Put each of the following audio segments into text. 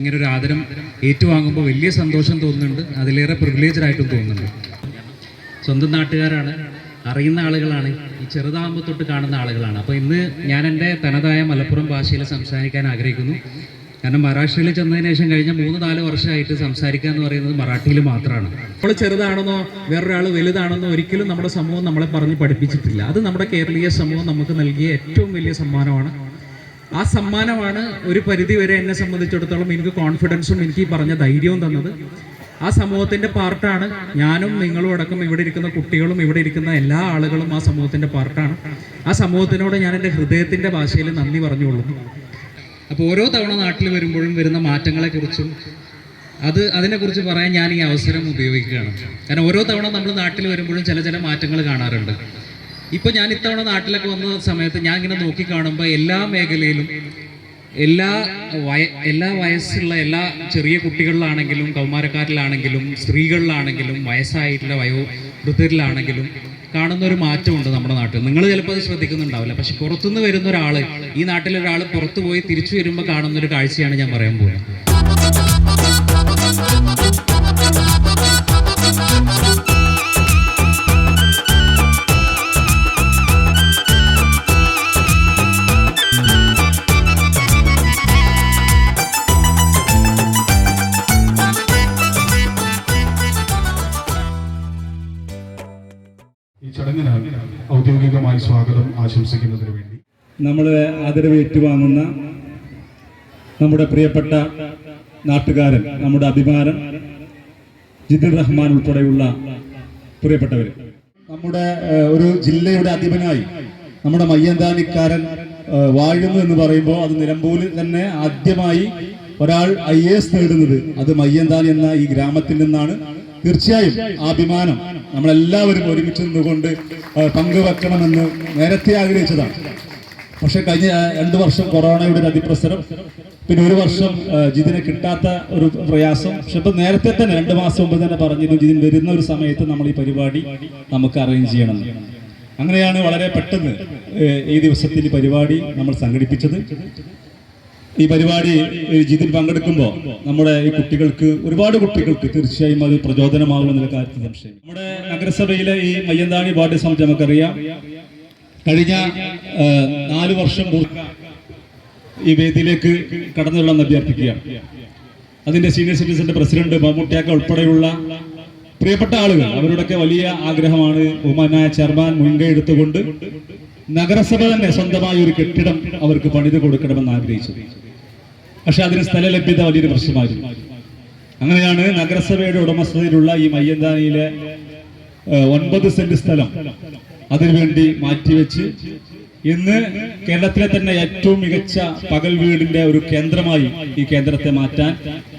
ഇങ്ങനെ ഒരു ആദരം ഏറ്റുവാങ്ങുമ്പോൾ വലിയ സന്തോഷം തോന്നുന്നുണ്ട്, അതിലേറെ പ്രിവിലേജ്ഡ് ആയിട്ടും തോന്നുന്നുണ്ട്. സ്വന്തം നാട്ടുകാരാണ്, അറിയുന്ന ആളുകളാണ്, ഈ ചെറുതാകുമ്പോൾ തൊട്ട് കാണുന്ന ആളുകളാണ്. അപ്പോൾ ഇന്ന് ഞാൻ എൻ്റെ തനതായ മലപ്പുറം ഭാഷയിൽ സംസാരിക്കാൻ ആഗ്രഹിക്കുന്നു. കാരണം മഹാരാഷ്ട്രയിൽ ചെന്നതിന് ശേഷം കഴിഞ്ഞ 3-4 വർഷമായിട്ട് സംസാരിക്കുക എന്ന് പറയുന്നത് മറാഠിയിൽ മാത്രമാണ്. നമ്മൾ ചെറുതാണെന്നോ വേറൊരാൾ വലുതാണെന്നോ ഒരിക്കലും നമ്മുടെ സമൂഹം നമ്മളെ പറഞ്ഞ് പഠിപ്പിച്ചിട്ടില്ല. അത് നമ്മുടെ കേരളീയ സമൂഹം നമുക്ക് നൽകിയ ഏറ്റവും വലിയ സമ്മാനമാണ്. ആ സമ്മാനമാണ് ഒരു പരിധി വരെ എന്നെ സംബന്ധിച്ചിടത്തോളം എനിക്ക് കോൺഫിഡൻസും എനിക്ക് ഈ പറഞ്ഞ ധൈര്യവും തന്നത്. ആ സമൂഹത്തിൻ്റെ പാർട്ടാണ് ഞാനും നിങ്ങളും അടക്കം. ഇവിടെ ഇരിക്കുന്ന കുട്ടികളും ഇവിടെ ഇരിക്കുന്ന എല്ലാ ആളുകളും ആ സമൂഹത്തിൻ്റെ പാർട്ടാണ്. ആ സമൂഹത്തിനോട് ഞാൻ എൻ്റെ ഹൃദയത്തിൻ്റെ ഭാഷയിൽ നന്ദി പറഞ്ഞുകൊള്ളുന്നു. അപ്പോൾ ഓരോ തവണ നാട്ടിൽ വരുമ്പോഴും വരുന്ന മാറ്റങ്ങളെക്കുറിച്ചും അതിനെക്കുറിച്ച് പറയാൻ ഞാൻ ഈ അവസരം ഉപയോഗിക്കുകയാണ്. കാരണം ഓരോ തവണ നമ്മൾ നാട്ടിൽ വരുമ്പോഴും ചില മാറ്റങ്ങൾ കാണാറുണ്ട്. ഇപ്പോൾ ഞാൻ ഇത്തവണ നാട്ടിലൊക്കെ വന്ന സമയത്ത് ഞാൻ ഇങ്ങനെ നോക്കിക്കാണുമ്പോൾ എല്ലാ മേഖലയിലും എല്ലാ വയസ്സുള്ള എല്ലാ ചെറിയ കുട്ടികളിലാണെങ്കിലും കൗമാരക്കാരിലാണെങ്കിലും സ്ത്രീകളിലാണെങ്കിലും വയസ്സായിട്ടുള്ള വയോവൃദ്ധരിലാണെങ്കിലും കാണുന്ന ഒരു മാറ്റമുണ്ട് നമ്മുടെ നാട്ടിൽ. നിങ്ങൾ ചിലപ്പോൾ അത് ശ്രദ്ധിക്കുന്നുണ്ടാവില്ല, പക്ഷെ പുറത്തുനിന്ന് വരുന്ന ഒരാൾ, ഈ നാട്ടിലൊരാൾ പുറത്തു പോയി തിരിച്ചു വരുമ്പോൾ കാണുന്നൊരു കാഴ്ചയാണ് ഞാൻ പറയാൻ പോകുന്നത്. ഈ ചടങ്ങിന് ഔദ്യോഗികമായി സ്വാഗതം ആശംസിക്കുന്നതിന് വേണ്ടി നമ്മൾ ആദരവ് ഏറ്റുവാങ്ങുന്ന നമ്മുടെ പ്രിയപ്പെട്ട നാട്ടുകാരൻ, നമ്മുടെ അഭിമാനം ജിതിൻ റഹ്മാൻ ഉൾപ്പെടെയുള്ള പ്രിയപ്പെട്ടവർ, നമ്മുടെ ഒരു ജില്ലയുടെ അധിപനായി നമ്മുടെ മയ്യന്താനിക്കാരൻ വാഴുന്നു എന്ന് പറയുമ്പോൾ അത് നിലമ്പൂരിൽ തന്നെ ആദ്യമായി ഒരാൾ IAS നേടുന്നത് അത് മയ്യന്താനി എന്ന ഈ ഗ്രാമത്തിൽ നിന്നാണ്. തീർച്ചയായും ആ അഭിമാനം നമ്മളെല്ലാവരും ഒരുമിച്ച് നിന്നുകൊണ്ട് പങ്കുവെക്കണമെന്ന് നേരത്തെ ആഗ്രഹിച്ചതാണ്. പക്ഷെ കഴിഞ്ഞ 2 വർഷം കൊറോണയുടെ ഒരു അതിപ്രസരം, പിന്നെ 1 വർഷം ജിതിനെ കിട്ടാത്ത ഒരു പ്രയാസം. പക്ഷെ ഇപ്പം നേരത്തെ തന്നെ 2 മാസം മുമ്പ് തന്നെ പറഞ്ഞിരുന്നു ജിതിൻ വരുന്ന ഒരു സമയത്ത് നമ്മൾ ഈ പരിപാടി നമുക്ക് അറേഞ്ച് ചെയ്യണം. അങ്ങനെയാണ് വളരെ പെട്ടെന്ന് ഈ ദിവസത്തിൽ ഈ പരിപാടി നമ്മൾ സംഘടിപ്പിച്ചത്. ഈ പരിപാടി ജിതിൻ പങ്കെടുക്കുമ്പോൾ നമ്മുടെ ഈ കുട്ടികൾക്ക്, ഒരുപാട് കുട്ടികൾക്ക് തീർച്ചയായും അത് പ്രചോദനമാകുമെന്നുള്ള കാര്യത്തിൽ സംശയം. നമ്മുടെ നഗരസഭയിലെ ഈ മയ്യന്താനി വാർഡ് സമിതി നമുക്കറിയാം, കഴിഞ്ഞ 4 വർഷം ഈ വേദിയിലേക്ക് കടന്നുകൊള്ളാൻ അഭ്യർത്ഥിക്കുകയാണ്. അതിന്റെ സീനിയർ സിറ്റിസന്റെ പ്രസിഡന്റ് മമ്മൂട്ടിയാക്ക ഉൾപ്പെടെയുള്ള പ്രിയപ്പെട്ട ആളുകൾ, അവരുടെയൊക്കെ വലിയ ആഗ്രഹമാണ് ബഹുമാനായ ചെയർമാൻ മുൻകൈ എടുത്തുകൊണ്ട് നഗരസഭ തന്നെ സ്വന്തമായ ഒരു കെട്ടിടം അവർക്ക് പണിത് കൊടുക്കണമെന്ന് ആഗ്രഹിച്ചത്. പക്ഷെ അതിന് സ്ഥല ലഭ്യത വലിയൊരു പ്രശ്നമായിരുന്നു. അങ്ങനെയാണ് നഗരസഭയുടെ ഉടമസ്ഥതയിലുള്ള ഈ മയ്യന്താനിയിലെ 9 സെന്റ് സ്ഥലം അതിനുവേണ്ടി മാറ്റിവെച്ച് ഇന്ന് കേരളത്തിലെ തന്നെ ഏറ്റവും മികച്ച പകൽ വീടിന്റെ ഒരു കേന്ദ്രമായി ഈ കേന്ദ്രത്തെ മാറ്റാൻ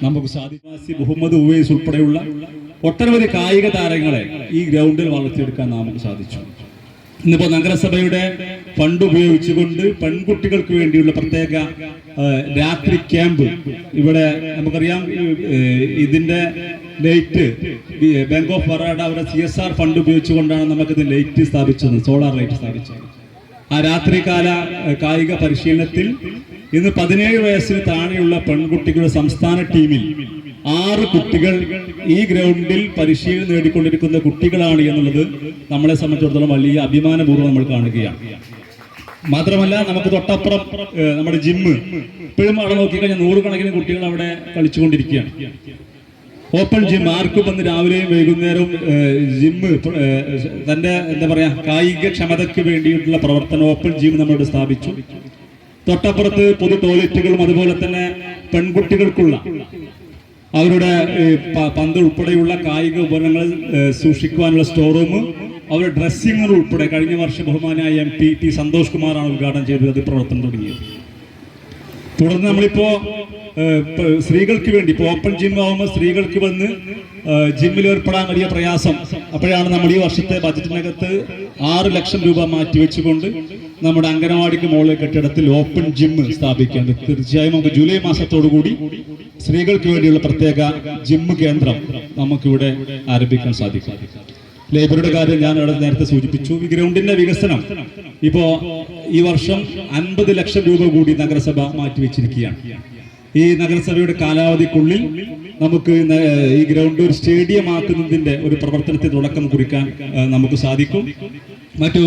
നമുക്ക് സാധിച്ചു. മുഹമ്മദ് ഉവൈസ് ഉൾപ്പെടെയുള്ള ഒട്ടനവധി കായിക താരങ്ങളെ ഈ ഗ്രൗണ്ടിൽ വളർത്തിയെടുക്കാൻ നമുക്ക് സാധിച്ചു. ഇന്നിപ്പോ നഗരസഭയുടെ ഫണ്ട് ഉപയോഗിച്ചുകൊണ്ട് പെൺകുട്ടികൾക്ക് വേണ്ടിയുള്ള പ്രത്യേക രാത്രി ക്യാമ്പ് ഇവിടെ നമുക്കറിയാം. ഇതിന്റെ ലൈറ്റ് ബാങ്ക് ഓഫ് ബറോഡ അവരുടെ CSR ഫണ്ട് ഉപയോഗിച്ചുകൊണ്ടാണ് നമുക്കിത് ലൈറ്റ് സ്ഥാപിച്ചത്, സോളാർ ലൈറ്റ് സ്ഥാപിച്ചത്. ആ രാത്രികാല കായിക പരിശീലനത്തിൽ ഇന്ന് 17 വയസ്സിന് താഴെയുള്ള പെൺകുട്ടികളുടെ സംസ്ഥാന ടീമിൽ 6 കുട്ടികൾ ഈ ഗ്രൗണ്ടിൽ പരിശീലനം നേടിക്കൊണ്ടിരിക്കുന്ന കുട്ടികളാണ് എന്നുള്ളത് നമ്മളെ സംബന്ധിച്ചിടത്തോളം വലിയ അഭിമാനപൂർവ്വം നമ്മൾ കാണുകയാണ്. മാത്രമല്ല നമുക്ക് തൊട്ടപ്പുറം നമ്മുടെ ജിമ്മ്, ഇപ്പോഴും അവിടെ നോക്കിക്കഴിഞ്ഞാൽ 100 കണക്കിന് കുട്ടികൾ അവിടെ കളിച്ചുകൊണ്ടിരിക്കുകയാണ്. ഓപ്പൺ ജിം, ആർക്കും വന്ന് രാവിലെയും വൈകുന്നേരവും ജിമ്മ് തന്റെ എന്താ പറയാ കായിക ക്ഷമതയ്ക്ക് വേണ്ടിയിട്ടുള്ള പ്രവർത്തനം ഓപ്പൺ ജിം നമ്മളിവിടെ സ്ഥാപിച്ചു. തൊട്ടപ്പുറത്ത് പൊതു ടോയ്ലറ്റുകളും അതുപോലെ തന്നെ പെൺകുട്ടികൾക്കുള്ള അവരുടെ പന്ത് ഉൾപ്പെടെയുള്ള കായിക ഉപകരണങ്ങൾ സൂക്ഷിക്കുവാനുള്ള സ്റ്റോർ റൂം, അവരുടെ ഡ്രസ്സിംഗ് ഉൾപ്പെടെ കഴിഞ്ഞ വർഷം ബഹുമാനായ MP T സന്തോഷ് കുമാറാണ് ഉദ്ഘാടനം ചെയ്തത്. അത് പ്രവർത്തനം തുടങ്ങിയത്. തുടർന്ന് നമ്മളിപ്പോ സ്ത്രീകൾക്ക് വേണ്ടി ഇപ്പോൾ ഓപ്പൺ ജിം ആവുമ്പോൾ സ്ത്രീകൾക്ക് വന്ന് ജിമ്മിൽ ഏർപ്പെടാൻ വലിയ പ്രയാസം. അപ്പോഴാണ് നമ്മൾ ഈ വർഷത്തെ ബജറ്റിനകത്ത് 6 ലക്ഷം രൂപ മാറ്റിവെച്ചുകൊണ്ട് നമ്മുടെ അംഗനവാടിക്ക് മുകളിലെ കെട്ടിടത്തിൽ ഓപ്പൺ ജിം സ്ഥാപിക്കേണ്ടത്. തീർച്ചയായും നമുക്ക് ജൂലൈ മാസത്തോടുകൂടി സ്ത്രീകൾക്ക് വേണ്ടിയുള്ള പ്രത്യേക ജിം കേന്ദ്രം നമുക്കിവിടെ ആരംഭിക്കാൻ സാധിക്കും. ലൈബ്രറിയുടെ കാര്യം ഞാൻ അവിടെ നേരത്തെ സൂചിപ്പിച്ചു. ഈ ഗ്രൗണ്ടിന്റെ വികസനം ഇപ്പോ ഈ വർഷം 50 ലക്ഷം രൂപ കൂടി നഗരസഭ മാറ്റിവെച്ചിരിക്കുകയാണ്. ഈ നഗരസഭയുടെ കാലാവധിക്കുള്ളിൽ നമുക്ക് ഈ ഗ്രൗണ്ട് ഒരു സ്റ്റേഡിയം ആക്കുന്നതിന്റെ ഒരു പ്രവർത്തനത്തിന് തുടക്കം കുറിക്കാൻ നമുക്ക് സാധിക്കും. മറ്റു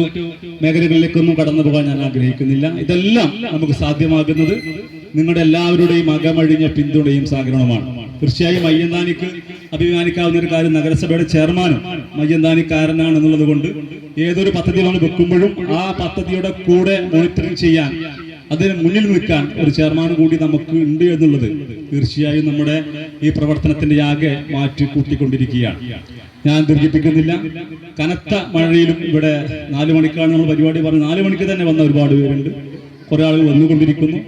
മേഖലകളിലേക്കൊന്നും കടന്നു പോകാൻ ഞാൻ ആഗ്രഹിക്കുന്നില്ല. ഇതെല്ലാം നമുക്ക് സാധ്യമാകുന്നത് നിങ്ങളുടെ എല്ലാവരുടെയും അകമഴിഞ്ഞ പിന്തുണയും സഹകരണവുമാണ്. തീർച്ചയായും മയ്യന്താനിക്ക് അഭിമാനിക്കാവുന്ന ഒരു കാര്യം, നഗരസഭയുടെ ചെയർമാനും മയ്യന്താനിക്കാരനാണ് എന്നുള്ളത് കൊണ്ട് ഏതൊരു പദ്ധതി നമ്മൾ വെക്കുമ്പോഴും ആ പദ്ധതിയുടെ കൂടെ മോണിറ്ററിംഗ് ചെയ്യാൻ, അതിന് മുന്നിൽ നിൽക്കാൻ ഒരു ചെയർമാൻ കൂടി നമുക്ക് ഉണ്ട് എന്നുള്ളത് തീർച്ചയായും നമ്മുടെ ഈ പ്രവർത്തനത്തിന്റെ ആകെ മാറ്റി കൂട്ടിക്കൊണ്ടിരിക്കുകയാണ്. ഞാൻ ദീർഘിപ്പിക്കുന്നില്ല. കനത്ത മഴയിലും ഇവിടെ 4 മണിക്കാണ് നമ്മൾ പരിപാടി പറഞ്ഞത്. 4 മണിക്ക് തന്നെ വന്ന ഒരുപാട് പേരുണ്ട്, കുറെ ആളുകൾ വന്നുകൊണ്ടിരിക്കുന്നു.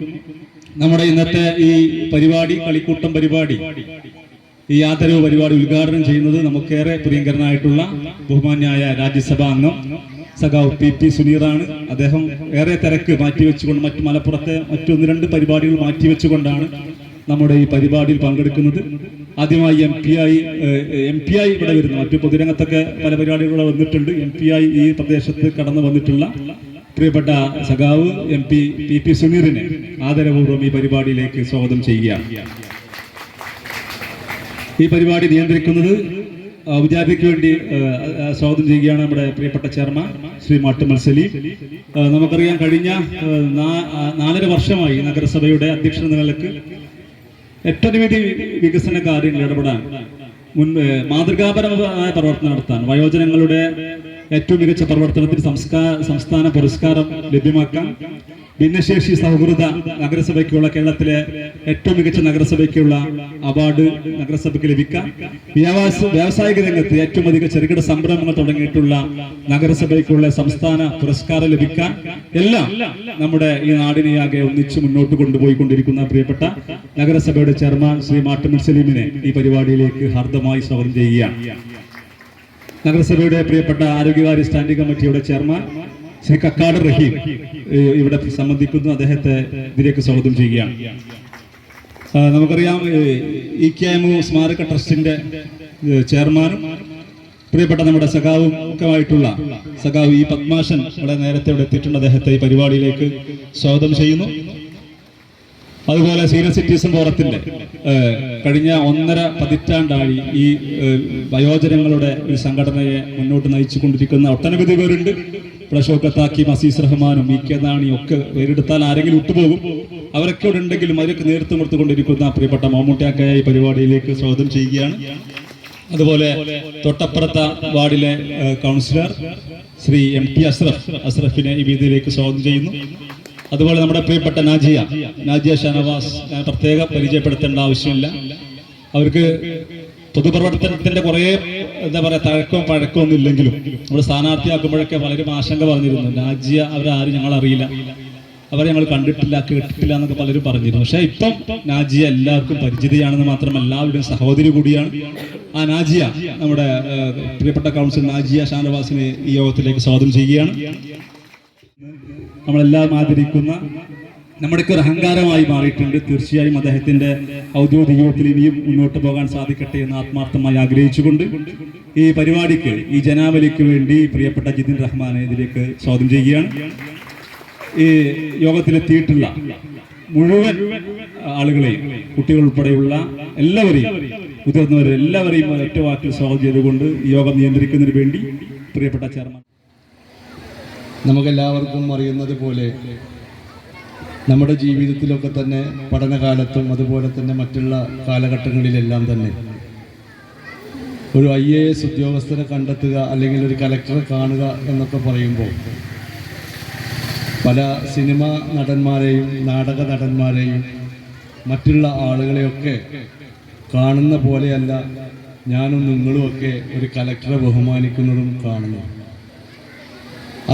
നമ്മുടെ ഇന്നത്തെ ഈ പരിപാടി, കളിക്കൂട്ടം പരിപാടി, ഈ ആദരവ് പരിപാടി ഉദ്ഘാടനം ചെയ്യുന്നത് നമുക്കേറെ പ്രിയങ്കരനായിട്ടുള്ള ബഹുമാന്യായ രാജ്യസഭാ അംഗം സഖാവ് PP സുനീറാണ്. അദ്ദേഹം ഏറെ തിരക്ക് മാറ്റിവെച്ചുകൊണ്ട് മലപ്പുറത്തെ മറ്റൊന്ന് 2 പരിപാടികൾ മാറ്റിവെച്ചുകൊണ്ടാണ് നമ്മുടെ ഈ പരിപാടിയിൽ പങ്കെടുക്കുന്നത്. ആദ്യമായി MP ആയി ഇവിടെ വരുന്നു. മറ്റു പൊതുരംഗത്തൊക്കെ പല പരിപാടികൾ വന്നിട്ടുണ്ട്. MP ആയി ഈ പ്രദേശത്ത് കടന്നു വന്നിട്ടുള്ള പ്രിയപ്പെട്ട സഖാവ് MP PP സുനീറിനെ ആദരപൂർവ്വം ഈ പരിപാടിയിലേക്ക് സ്വാഗതം ചെയ്യുകയാണ്. ഈ പരിപാടി നിയന്ത്രിക്കുന്നത് ഔദ്യോഗികക്ക് വേണ്ടി സ്വാഗതം ചെയ്യുകയാണ് നമ്മുടെ പ്രിയപ്പെട്ട ചെയർമാൻ ശ്രീ മാട്ടുമ്മൽ സലീം. നമുക്കറിയാം, കഴിഞ്ഞ 4.5 വർഷമായി നഗരസഭയുടെ അധ്യക്ഷൻ എന്ന നിലക്ക് ഒട്ടനവധി വികസന കാര്യങ്ങൾ ഇടപെടാൻ, മാതൃകാപരമായ പ്രവർത്തനം നടത്താൻ, വയോജനങ്ങളുടെ ഏറ്റവും മികച്ച പ്രവർത്തനത്തിന് സംസ്ഥാന പുരസ്കാരം ലഭ്യമാക്കാൻ, ഭിന്നശേഷി സൗഹൃദ നഗരസഭയ്ക്കുള്ള കേരളത്തിലെ ഏറ്റവും മികച്ച നഗരസഭയ്ക്കുള്ള അവാർഡ് നഗരസഭയ്ക്ക് ലഭിക്കാൻ, വ്യാവസായിക രംഗത്ത് ഏറ്റവും അധികം ചെറുകിട സംരംഭങ്ങൾ തുടങ്ങിയിട്ടുള്ള നഗരസഭയ്ക്കുള്ള സംസ്ഥാന പുരസ്കാരം ലഭിക്കാൻ, എല്ലാം നമ്മുടെ ഈ നാടിനെയാകെ ഒന്നിച്ച് മുന്നോട്ട് കൊണ്ടുപോയിക്കൊണ്ടിരിക്കുന്ന പ്രിയപ്പെട്ട നഗരസഭയുടെ ചെയർമാൻ ശ്രീ മാട്ടുമ്മൽ സലീമിനെ ഈ പരിപാടിയിലേക്ക് ഹാർദമായി സ്വാഗതം ചെയ്യുകയാണ്. നഗരസഭയുടെ പ്രിയപ്പെട്ട ആരോഗ്യകാര്യ സ്റ്റാൻഡിംഗ് കമ്മിറ്റിയുടെ ചെയർമാൻ ശ്രീ കക്കാട് റഹീം ഇവിടെ സംബന്ധിക്കുന്നു. അദ്ദേഹത്തെ ഇതിലേക്ക് സ്വാഗതം ചെയ്യുകയാണ്. നമുക്കറിയാം, EKMU സ്മാരക ട്രസ്റ്റിന്റെ ചെയർമാനും പ്രിയപ്പെട്ട നമ്മുടെ സഖാവും ഒക്കെ ആയിട്ടുള്ള സഖാവ് E പത്മാശൻ ഇവിടെ നേരത്തെ ഇവിടെ എത്തിയിട്ടുണ്ട്. അദ്ദേഹത്തെ ഈ പരിപാടിയിലേക്ക് സ്വാഗതം ചെയ്യുന്നു. അതുപോലെ സീനിയർ സിറ്റിസൺ ഫോറത്തിന്റെ കഴിഞ്ഞ 1.5 പതിറ്റാണ്ടായി ഈ വയോജനങ്ങളുടെ ഒരു സംഘടനയെ മുന്നോട്ട് നയിച്ചു കൊണ്ടിരിക്കുന്ന ഒട്ടനവധി പേരുണ്ട്. ഇവിടെ ഷൗക്കത്ത് അസീസ് റഹ്മാനും EK നാണിയും ഒക്കെ പേരെടുത്താൽ ആരെങ്കിലും വിട്ടുപോകും. അവരൊക്കെ ഇവിടെ ഉണ്ടെങ്കിലും അവരൊക്കെ നേതൃത്വം കൊടുത്തുകൊണ്ടിരിക്കുന്ന പ്രിയപ്പെട്ട മമ്മൂട്ടിയാക്കയെ ഈ പരിപാടിയിലേക്ക് സ്വാഗതം ചെയ്യുകയാണ്. അതുപോലെ തൊട്ടപ്പുറത്ത വാർഡിലെ കൗൺസിലർ ശ്രീ MT അസ്രഫിനെ ഈ വേദിയിലേക്ക് സ്വാഗതം ചെയ്യുന്നു. അതുപോലെ നമ്മുടെ പ്രിയപ്പെട്ട നാജിയ ഷാനവാസ്, ഞാൻ പ്രത്യേകം പരിചയപ്പെടുത്തേണ്ട ആവശ്യമില്ല. അവർക്ക് പൊതുപ്രവർത്തനത്തിന്റെ കുറെ തഴക്കവും പഴക്കമൊന്നും ഇല്ലെങ്കിലും നമ്മൾ സ്ഥാനാർത്ഥിയാക്കുമ്പോഴൊക്കെ പലരും ആശങ്ക പറഞ്ഞിരുന്നു. നാജിയ അവരാരും ഞങ്ങൾ അറിയില്ല, അവരെ ഞങ്ങൾ കണ്ടിട്ടില്ല, കേട്ടിട്ടില്ല എന്നൊക്കെ പലരും പറഞ്ഞിരുന്നു. പക്ഷെ ഇപ്പം നാജിയ എല്ലാവർക്കും പരിചിതയാണെന്ന് മാത്രമല്ല എല്ലാവരുടെയും സഹോദരി കൂടിയാണ്. ആ നാജിയ, നമ്മുടെ പ്രിയപ്പെട്ട കൗൺസിലർ നാജിയ ഷാനവാസിനെ ഈ യോഗത്തിലേക്ക് സ്വാഗതം ചെയ്യുകയാണ്. നമ്മളെല്ലാം ആദരിക്കുന്ന നമ്മുടെയൊക്കെ ഒരു അഹങ്കാരമായി മാറിയിട്ടുണ്ട്. തീർച്ചയായും അദ്ദേഹത്തിന്റെ ഔദ്യോഗിക ജീവിതത്തിൽ ഇനിയും മുന്നോട്ട് പോകാൻ സാധിക്കട്ടെ എന്ന് ആത്മാർത്ഥമായി ആഗ്രഹിച്ചുകൊണ്ട് ഈ പരിപാടിക്ക്, ഈ ജനാവലിക്ക് വേണ്ടി പ്രിയപ്പെട്ട ജിതിൻ റഹ്മാനെ ഇതിലേക്ക് സ്വാഗതം ചെയ്യുകയാണ്. ഈ യോഗത്തിലെത്തിയിട്ടുള്ള മുഴുവൻ ആളുകളെയും, കുട്ടികൾ ഉൾപ്പെടെയുള്ള എല്ലാവരെയും, മുതിർന്നവരെല്ലാവരെയും ഒറ്റ വാക്കിൽ സ്വാഗതം ചെയ്തുകൊണ്ട് ഈ യോഗം നിയന്ത്രിക്കുന്നതിന് വേണ്ടി പ്രിയപ്പെട്ട ചെയർമാൻ. നമുക്കെല്ലാവർക്കും അറിയുന്നത് പോലെ നമ്മുടെ ജീവിതത്തിലൊക്കെ തന്നെ പഠനകാലത്തും അതുപോലെ തന്നെ മറ്റുള്ള കാലഘട്ടങ്ങളിലെല്ലാം തന്നെ ഒരു IAS ഉദ്യോഗസ്ഥരെ കണ്ടെത്തുക അല്ലെങ്കിൽ ഒരു കലക്ടറെ കാണുക എന്നൊക്കെ പറയുമ്പോൾ പല സിനിമ നടന്മാരെയും നാടക നടന്മാരെയും മറ്റുള്ള ആളുകളെയൊക്കെ കാണുന്ന പോലെയല്ല ഞാനും നിങ്ങളുമൊക്കെ ഒരു കലക്ടറെ ബഹുമാനിക്കുന്നതും കാണുന്നു.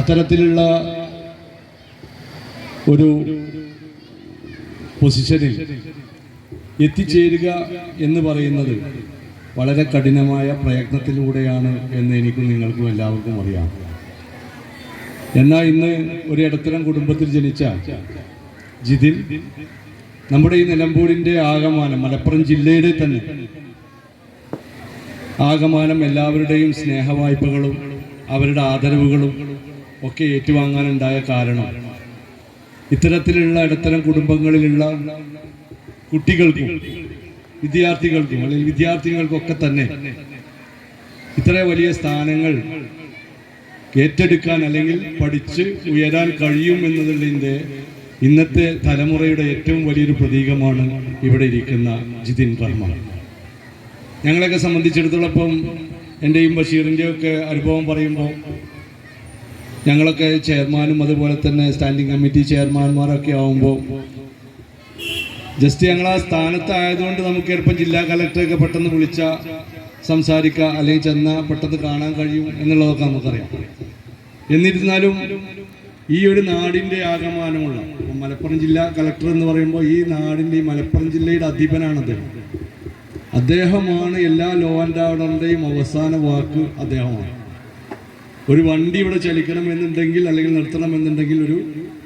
അത്തരത്തിലുള്ള ഒരു പൊസിഷനിൽ എത്തിച്ചേരുക എന്ന് പറയുന്നത് വളരെ കഠിനമായ പ്രയത്നത്തിലൂടെയാണ് എന്ന് എനിക്കും നിങ്ങൾക്കും എല്ലാവർക്കും അറിയാം. എന്നാൽ ഇന്ന് ഒരു ഇടത്തരം കുടുംബത്തിൽ ജനിച്ച ജിതിൻ നമ്മുടെ ഈ നിലമ്പൂരിൻ്റെ ആകമാനം, മലപ്പുറം ജില്ലയുടെ തന്നെ ആകമാനം എല്ലാവരുടെയും സ്നേഹവായ്പകളും അവരുടെ ആദരവുകളും ഒക്കെ ഏറ്റുവാങ്ങാനുണ്ടായ കാരണം ഇത്തരത്തിലുള്ള ഇടത്തരം കുടുംബങ്ങളിലുള്ള കുട്ടികൾക്കും വിദ്യാർത്ഥികൾക്കും അല്ലെങ്കിൽ വിദ്യാർത്ഥികൾക്കൊക്കെ തന്നെ ഇത്ര വലിയ സ്ഥാനങ്ങൾ ഏറ്റെടുക്കാൻ അല്ലെങ്കിൽ പഠിച്ച് ഉയരാൻ കഴിയും എന്നതിൻ്റെ ഇന്നത്തെ തലമുറയുടെ ഏറ്റവും വലിയൊരു പ്രതീകമാണ് ഇവിടെ ഇരിക്കുന്ന ജിതിൻ റഹ്മാൻ. ഞങ്ങളെയൊക്കെ സംബന്ധിച്ചിടത്തോളം ഇപ്പം എൻ്റെയും ബഷീറിൻ്റെയൊക്കെ അനുഭവം പറയുമ്പോൾ ഞങ്ങളൊക്കെ ചെയർമാനും അതുപോലെ തന്നെ സ്റ്റാൻഡിംഗ് കമ്മിറ്റി ചെയർമാന്മാരൊക്കെ ആവുമ്പോൾ ജസ്റ്റ് ഞങ്ങൾ ആ സ്ഥാനത്തായതുകൊണ്ട് നമുക്ക് ചിലപ്പം ജില്ലാ കലക്ടറൊക്കെ പെട്ടെന്ന് വിളിച്ചാൽ സംസാരിക്കുക അല്ലെങ്കിൽ ചെന്നാൽ പെട്ടെന്ന് കാണാൻ കഴിയും എന്നുള്ളതൊക്കെ നമുക്കറിയാം. എന്നിരുന്നാലും ഈ ഒരു നാടിൻ്റെ ആകമാനമുള്ള മലപ്പുറം ജില്ലാ കലക്ടർ എന്ന് പറയുമ്പോൾ ഈ നാടിൻ്റെ ഈ മലപ്പുറം ജില്ലയുടെ അധിപനാണ് അദ്ദേഹം. അദ്ദേഹമാണ് എല്ലാ ലോ ആൻഡ് ഓർഡറിൻ്റെയും അവസാന വാക്ക് അദ്ദേഹമാണ്. ഒരു വണ്ടി ഇവിടെ ചലിക്കണം എന്നുണ്ടെങ്കിൽ അല്ലെങ്കിൽ നിർത്തണം എന്നുണ്ടെങ്കിൽ ഒരു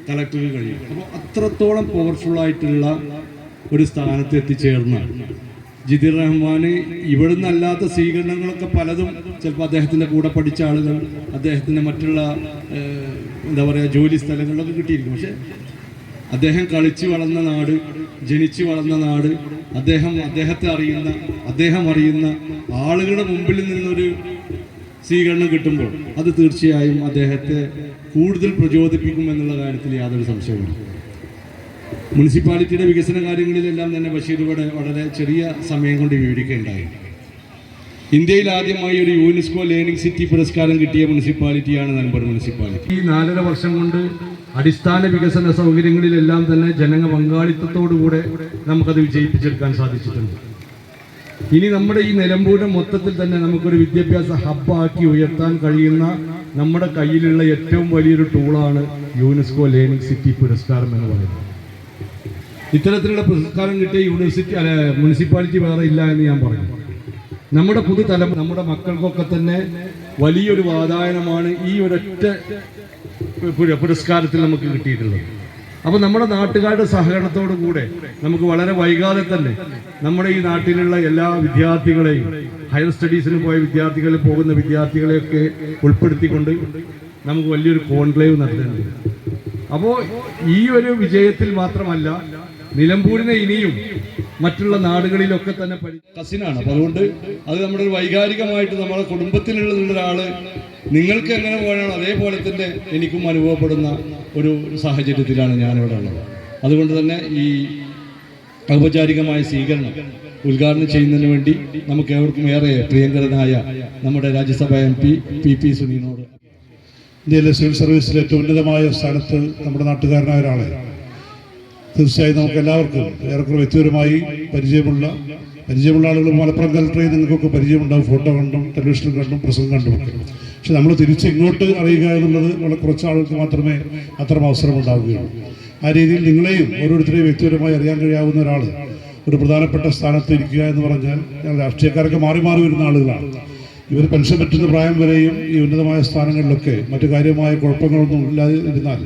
കളക്ടർക്ക് കഴിയും. അപ്പോൾ അത്രത്തോളം പവർഫുള്ളായിട്ടുള്ള ഒരു സ്ഥാനത്ത് എത്തിച്ചേർന്ന ജിതിൻ റഹ്മാന് ഇവിടുന്ന് അല്ലാത്ത സ്വീകരണങ്ങളൊക്കെ പലതും ചിലപ്പോൾ അദ്ദേഹത്തിൻ്റെ കൂടെ പഠിച്ച ആളുകൾ അദ്ദേഹത്തിൻ്റെ മറ്റുള്ള എന്താ പറയുക ജോലി സ്ഥലങ്ങളിലൊക്കെ കിട്ടിയിരിക്കും. പക്ഷെ അദ്ദേഹം കളിച്ച് വളർന്ന നാട്, ജനിച്ചു വളർന്ന നാട്, അദ്ദേഹത്തെ അറിയുന്ന ആളുകളുടെ മുമ്പിൽ നിന്നൊരു സ്വീകരണം കിട്ടുമ്പോൾ അത് തീർച്ചയായും അദ്ദേഹത്തെ കൂടുതൽ പ്രചോദിപ്പിക്കും എന്നുള്ള കാര്യത്തിൽ യാതൊരു സംശയവുമില്ല. മുനിസിപ്പാലിറ്റിയുടെ വികസന കാര്യങ്ങളിലെല്ലാം തന്നെ ബഷീർ ഇവിടെ വളരെ ചെറിയ സമയം കൊണ്ട് വിവരിക്കുകയുണ്ടായി. ഇന്ത്യയിൽ ആദ്യമായി ഒരു യുനെസ്കോ ലേണിംഗ് സിറ്റി പുരസ്കാരം കിട്ടിയ മുനിസിപ്പാലിറ്റിയാണ് നെൽമ്പൂർ മുനിസിപ്പാലിറ്റി. ഈ 4.5 വർഷം കൊണ്ട് അടിസ്ഥാന വികസന സൗകര്യങ്ങളിലെല്ലാം തന്നെ ജനങ്ങ പങ്കാളിത്തത്തോടുകൂടെ നമുക്കത് വിജയിപ്പിച്ചെടുക്കാൻ സാധിച്ചിട്ടുണ്ട്. ഇനി നമ്മുടെ ഈ നിലമ്പൂരിനെ മൊത്തത്തിൽ തന്നെ നമുക്കൊരു വിദ്യാഭ്യാസ ഹബ്ബാക്കി ഉയർത്താൻ കഴിയുന്ന നമ്മുടെ കയ്യിലുള്ള ഏറ്റവും വലിയൊരു ടൂളാണ് യുനെസ്കോ ലേണിംഗ് സിറ്റി പുരസ്കാരം എന്ന് പറയുന്നത്. ഇത്തരത്തിലുള്ള പുരസ്കാരം കിട്ടിയ മുനിസിപ്പാലിറ്റി വേറെ ഇല്ല എന്ന് ഞാൻ പറഞ്ഞു. നമ്മുടെ പുതുതലമുറ നമ്മുടെ മക്കൾക്കൊക്കെ തന്നെ വലിയൊരു വാതായനമാണ് ഈ ഒരൊറ്റ പുരസ്കാരത്തിൽ നമുക്ക് കിട്ടിയിട്ടുള്ളത്. അപ്പോൾ നമ്മുടെ നാട്ടുകാരുടെ സഹകരണത്തോടു കൂടെ നമുക്ക് വളരെ വൈകാതെ തന്നെ നമ്മുടെ ഈ നാട്ടിലുള്ള എല്ലാ വിദ്യാർത്ഥികളെയും ഹയർ സ്റ്റഡീസിന് പോയ പോകുന്ന വിദ്യാർത്ഥികളെയൊക്കെ ഉൾപ്പെടുത്തിക്കൊണ്ട് നമുക്ക് വലിയൊരു കോൺക്ലേവ് നടത്തേണ്ടത്. അപ്പോൾ ഈ ഒരു വിജയത്തിൽ മാത്രമല്ല, നിലമ്പൂരിനെ ഇനിയും മറ്റുള്ള നാടുകളിലൊക്കെ തന്നെ കസിനാണ്. അപ്പോൾ അതുകൊണ്ട് അത് നമ്മുടെ ഒരു വൈകാരികമായിട്ട് നമ്മുടെ കുടുംബത്തിലുള്ള ഒരാള് നിങ്ങൾക്ക് എങ്ങനെ പോകണോ അതേപോലെ തന്നെ എനിക്കും അനുഭവപ്പെടുന്ന ഒരു സാഹചര്യത്തിലാണ് ഞാനിവിടെ ഉള്ളത്. അതുകൊണ്ട് തന്നെ ഈ ഔപചാരികമായ സ്വീകരണം ഉദ്ഘാടനം ചെയ്യുന്നതിന് വേണ്ടി നമുക്ക് ഏവർക്കും ഏറെ പ്രിയങ്കരനായ നമ്മുടെ രാജ്യസഭാ MP PP സുനീനോട്. ഇന്ത്യയിലെ സിവിൽ സർവീസിലെ ഏറ്റവും ഉന്നതമായ സ്ഥാനത്ത് നമ്മുടെ നാട്ടുകാരനായ ഒരാളെ തീർച്ചയായും നമുക്ക് എല്ലാവർക്കും ഏറെക്കുറെ വ്യക്തിപരമായി പരിചയമുള്ള ആളുകൾ മലപ്പുറം കലക്ടറെ നിങ്ങൾക്കൊക്കെ പരിചയമുണ്ടാവും, ഫോട്ടോ കണ്ടും ടെലിവിഷനിൽ കണ്ടും പ്രസംഗം കണ്ടുമൊക്കെ. പക്ഷെ നമ്മൾ തിരിച്ച് ഇങ്ങോട്ട് അറിയുക എന്നുള്ളത് വളരെ കുറച്ച് ആളുകൾക്ക് മാത്രമേ അത്തരം അവസരം ഉണ്ടാവുകയുള്ളൂ. ആ രീതിയിൽ നിങ്ങളെയും ഓരോരുത്തരെയും വ്യക്തിപരമായി അറിയാൻ കഴിയാവുന്ന ഒരാൾ ഒരു പ്രധാനപ്പെട്ട സ്ഥാനത്ത് ഇരിക്കുക എന്ന് പറഞ്ഞാൽ രാഷ്ട്രീയക്കാരൊക്കെ മാറി വരുന്ന ആളുകളാണ്. ഇവർ പെൻഷൻ പറ്റുന്ന പ്രായം വരെയും ഈ ഉന്നതമായ സ്ഥാനങ്ങളിലൊക്കെ മറ്റു കാര്യമായ കുഴപ്പങ്ങളൊന്നും ഇല്ലാതിരുന്നാൽ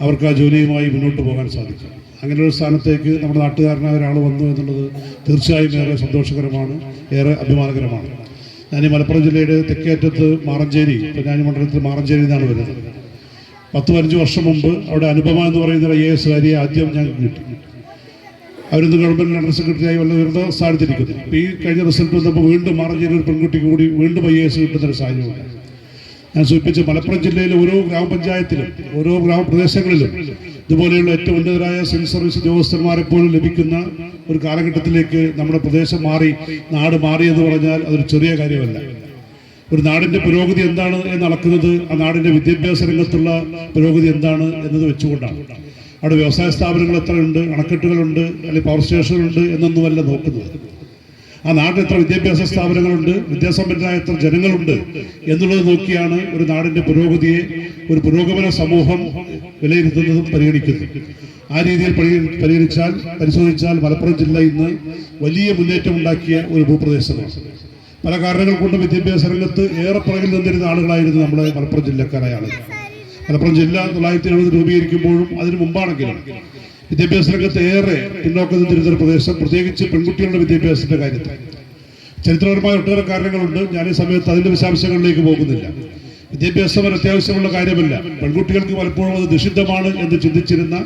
അവർക്ക് ആ ജോലിയുമായി മുന്നോട്ട് പോകാൻ സാധിക്കും. അങ്ങനെയൊരു സ്ഥാനത്തേക്ക് നമ്മുടെ നാട്ടുകാരനായ ഒരാൾ വന്നു എന്നുള്ളത് തീർച്ചയായും ഏറെ സന്തോഷകരമാണ്, ഏറെ അഭിമാനകരമാണ്. ഞാൻ ഈ മലപ്പുറം ജില്ലയുടെ തെക്കേറ്റത്ത് മാറഞ്ചേരി, പൊന്നാനി മണ്ഡലത്തിൽ മാറഞ്ചേരി എന്നാണ് വരുന്നത്. 10-15 വർഷം മുമ്പ് അവിടെ അനുപമ എന്ന് പറയുന്ന ഒരു IAS കാരിയെ ആദ്യം ഞങ്ങൾക്ക് കിട്ടി. അവരിന്ന് ഗവൺമെൻറ് അണ്ടർ സെക്രട്ടറിയായി വളരെ ഉയർന്ന സ്ഥാനത്തിരിക്കുന്നു. ഈ കഴിഞ്ഞ റിസൾട്ട് വന്നപ്പോൾ വീണ്ടും മാറഞ്ചേരി ഒരു പെൺകുട്ടിക്ക് കൂടി വീണ്ടും IAS കിട്ടുന്നൊരു സാഹചര്യമുണ്ട്. ഞാൻ സൂചിപ്പിച്ച മലപ്പുറം ജില്ലയിലെ ഓരോ ഗ്രാമപഞ്ചായത്തിലും ഓരോ ഗ്രാമപ്രദേശങ്ങളിലും ഇതുപോലെയുള്ള ഏറ്റവും ഉന്നതരായ സിവിൽ സർവീസ് ഉദ്യോഗസ്ഥന്മാരെപ്പോഴും ലഭിക്കുന്ന ഒരു കാലഘട്ടത്തിലേക്ക് നമ്മുടെ പ്രദേശം നാട് മാറി എന്ന് പറഞ്ഞാൽ അതൊരു ചെറിയ കാര്യമല്ല. ഒരു നാടിൻ്റെ പുരോഗതി എന്താണ് എന്ന് അളക്കുന്നത് ആ നാടിൻ്റെ വിദ്യാഭ്യാസ രംഗത്തുള്ള പുരോഗതി എന്താണ് എന്നത് വെച്ചുകൊണ്ടാണ്. അവിടെ വ്യവസായ സ്ഥാപനങ്ങൾ എത്രയുണ്ട്, അണക്കെട്ടുകളുണ്ട്, അല്ലെങ്കിൽ പവർ സ്റ്റേഷനുകളുണ്ട് എന്നൊന്നുമല്ല നോക്കുന്നത്. ആ നാട്ടിൽ എത്ര വിദ്യാഭ്യാസ സ്ഥാപനങ്ങളുണ്ട്, വിദ്യാസമ്പന്നരായ എത്ര ജനങ്ങളുണ്ട് എന്നുള്ളത് നോക്കിയാണ് ഒരു നാടിൻ്റെ പുരോഗതിയെ ഒരു പുരോഗമന സമൂഹം വിലയിരുത്തുന്നതും പരിഗണിക്കുന്നത്. ആ രീതിയിൽ പരിശോധിച്ചാൽ മലപ്പുറം ജില്ല ഇന്ന് വലിയ മുന്നേറ്റം ഉണ്ടാക്കിയ ഒരു ഭൂപ്രദേശമാണ്. പല കാരണങ്ങൾ കൊണ്ട് വിദ്യാഭ്യാസ രംഗത്ത് ഏറെ പുറകിൽ നിന്നിരുന്ന ആളുകളായിരുന്നു നമ്മുടെ മലപ്പുറം ജില്ലക്കാരായ ആളുകൾ. മലപ്പുറം ജില്ല 1970 രൂപീകരിക്കുമ്പോഴും അതിനു മുമ്പാണെങ്കിലും വിദ്യാഭ്യാസ രംഗത്ത് ഏറെ പിന്നോക്കം നിന്നിരുന്ന പ്രദേശം, പ്രത്യേകിച്ച് പെൺകുട്ടികളുടെ വിദ്യാഭ്യാസത്തിന്റെ കാര്യത്തിൽ. ചരിത്രപരമായ ഒട്ടേറെ കാരണങ്ങളുണ്ട്. ഞാൻ ഈ സമയത്ത് അതിന്റെ വിശദാംശങ്ങളിലേക്ക് പോകുന്നില്ല. വിദ്യാഭ്യാസം ഒരു അത്യാവശ്യമുള്ള കാര്യമല്ല. പെൺകുട്ടികൾക്ക് പലപ്പോഴും അത് നിഷിദ്ധമാണ് എന്ന് ചിന്തിച്ചിരുന്ന,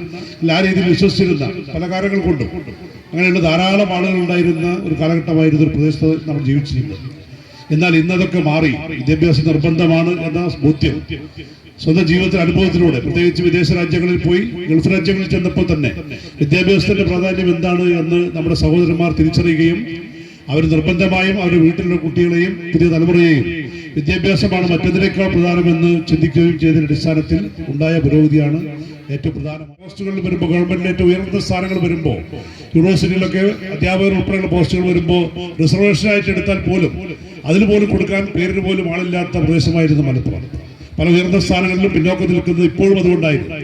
ആ രീതിയിൽ വിശ്വസിച്ചിരുന്ന പല കാരണങ്ങൾ കൊണ്ടും അങ്ങനെയുള്ള ധാരാളം ആളുകൾ ഉണ്ടായിരുന്ന ഒരു കാലഘട്ടമായിരുന്നു ഒരു പ്രദേശത്ത് നമ്മൾ ജീവിച്ചിരുന്നത്. എന്നാൽ ഇന്നതൊക്കെ മാറി. വിദ്യാഭ്യാസം നിർബന്ധമാണ് എന്ന ബോധ്യം സ്വന്തം ജീവിതത്തിലെ അനുഭവത്തിലൂടെ, പ്രത്യേകിച്ച് വിദേശ രാജ്യങ്ങളിൽ പോയി ഗൾഫ് രാജ്യങ്ങളിൽ ചെന്നപ്പോൾ തന്നെ വിദ്യാഭ്യാസത്തിന്റെ പ്രാധാന്യം എന്താണ് എന്ന് നമ്മുടെ സഹോദരന്മാർ തിരിച്ചറിയുകയും അവർ നിർബന്ധമായും അവരുടെ വീട്ടിലുള്ള കുട്ടികളെയും പുതിയ തലമുറയെയും വിദ്യാഭ്യാസമാണ് മറ്റെന്തിനേക്കാൾ പ്രധാനമെന്ന് ചിന്തിക്കുകയും ചെയ്തതിന്റെ അടിസ്ഥാനത്തിൽ ഉണ്ടായ പുരോഗതിയാണ് ഏറ്റവും പ്രധാനം. പോസ്റ്റുകളിൽ വരുമ്പോൾ, ഗവൺമെന്റിൽ ഏറ്റവും ഉയർന്ന സ്ഥാനങ്ങൾ വരുമ്പോൾ, യൂണിവേഴ്സിറ്റിയിലൊക്കെ അധ്യാപകർ ഉൾപ്പെടെയുള്ള പോസ്റ്റുകൾ വരുമ്പോൾ റിസർവേഷനായിട്ട് എടുത്താൽ പോലും അതിന് പോലും കൊടുക്കാൻ പേരിന് പോലും ആളില്ലാത്ത പ്രദേശമായിരുന്നു മലപ്പുറം. പല ഉയർന്ന സ്ഥാനങ്ങളിലും പിന്നോക്കം നിൽക്കുന്നത് ഇപ്പോഴും അതുകൊണ്ടായിരുന്നു.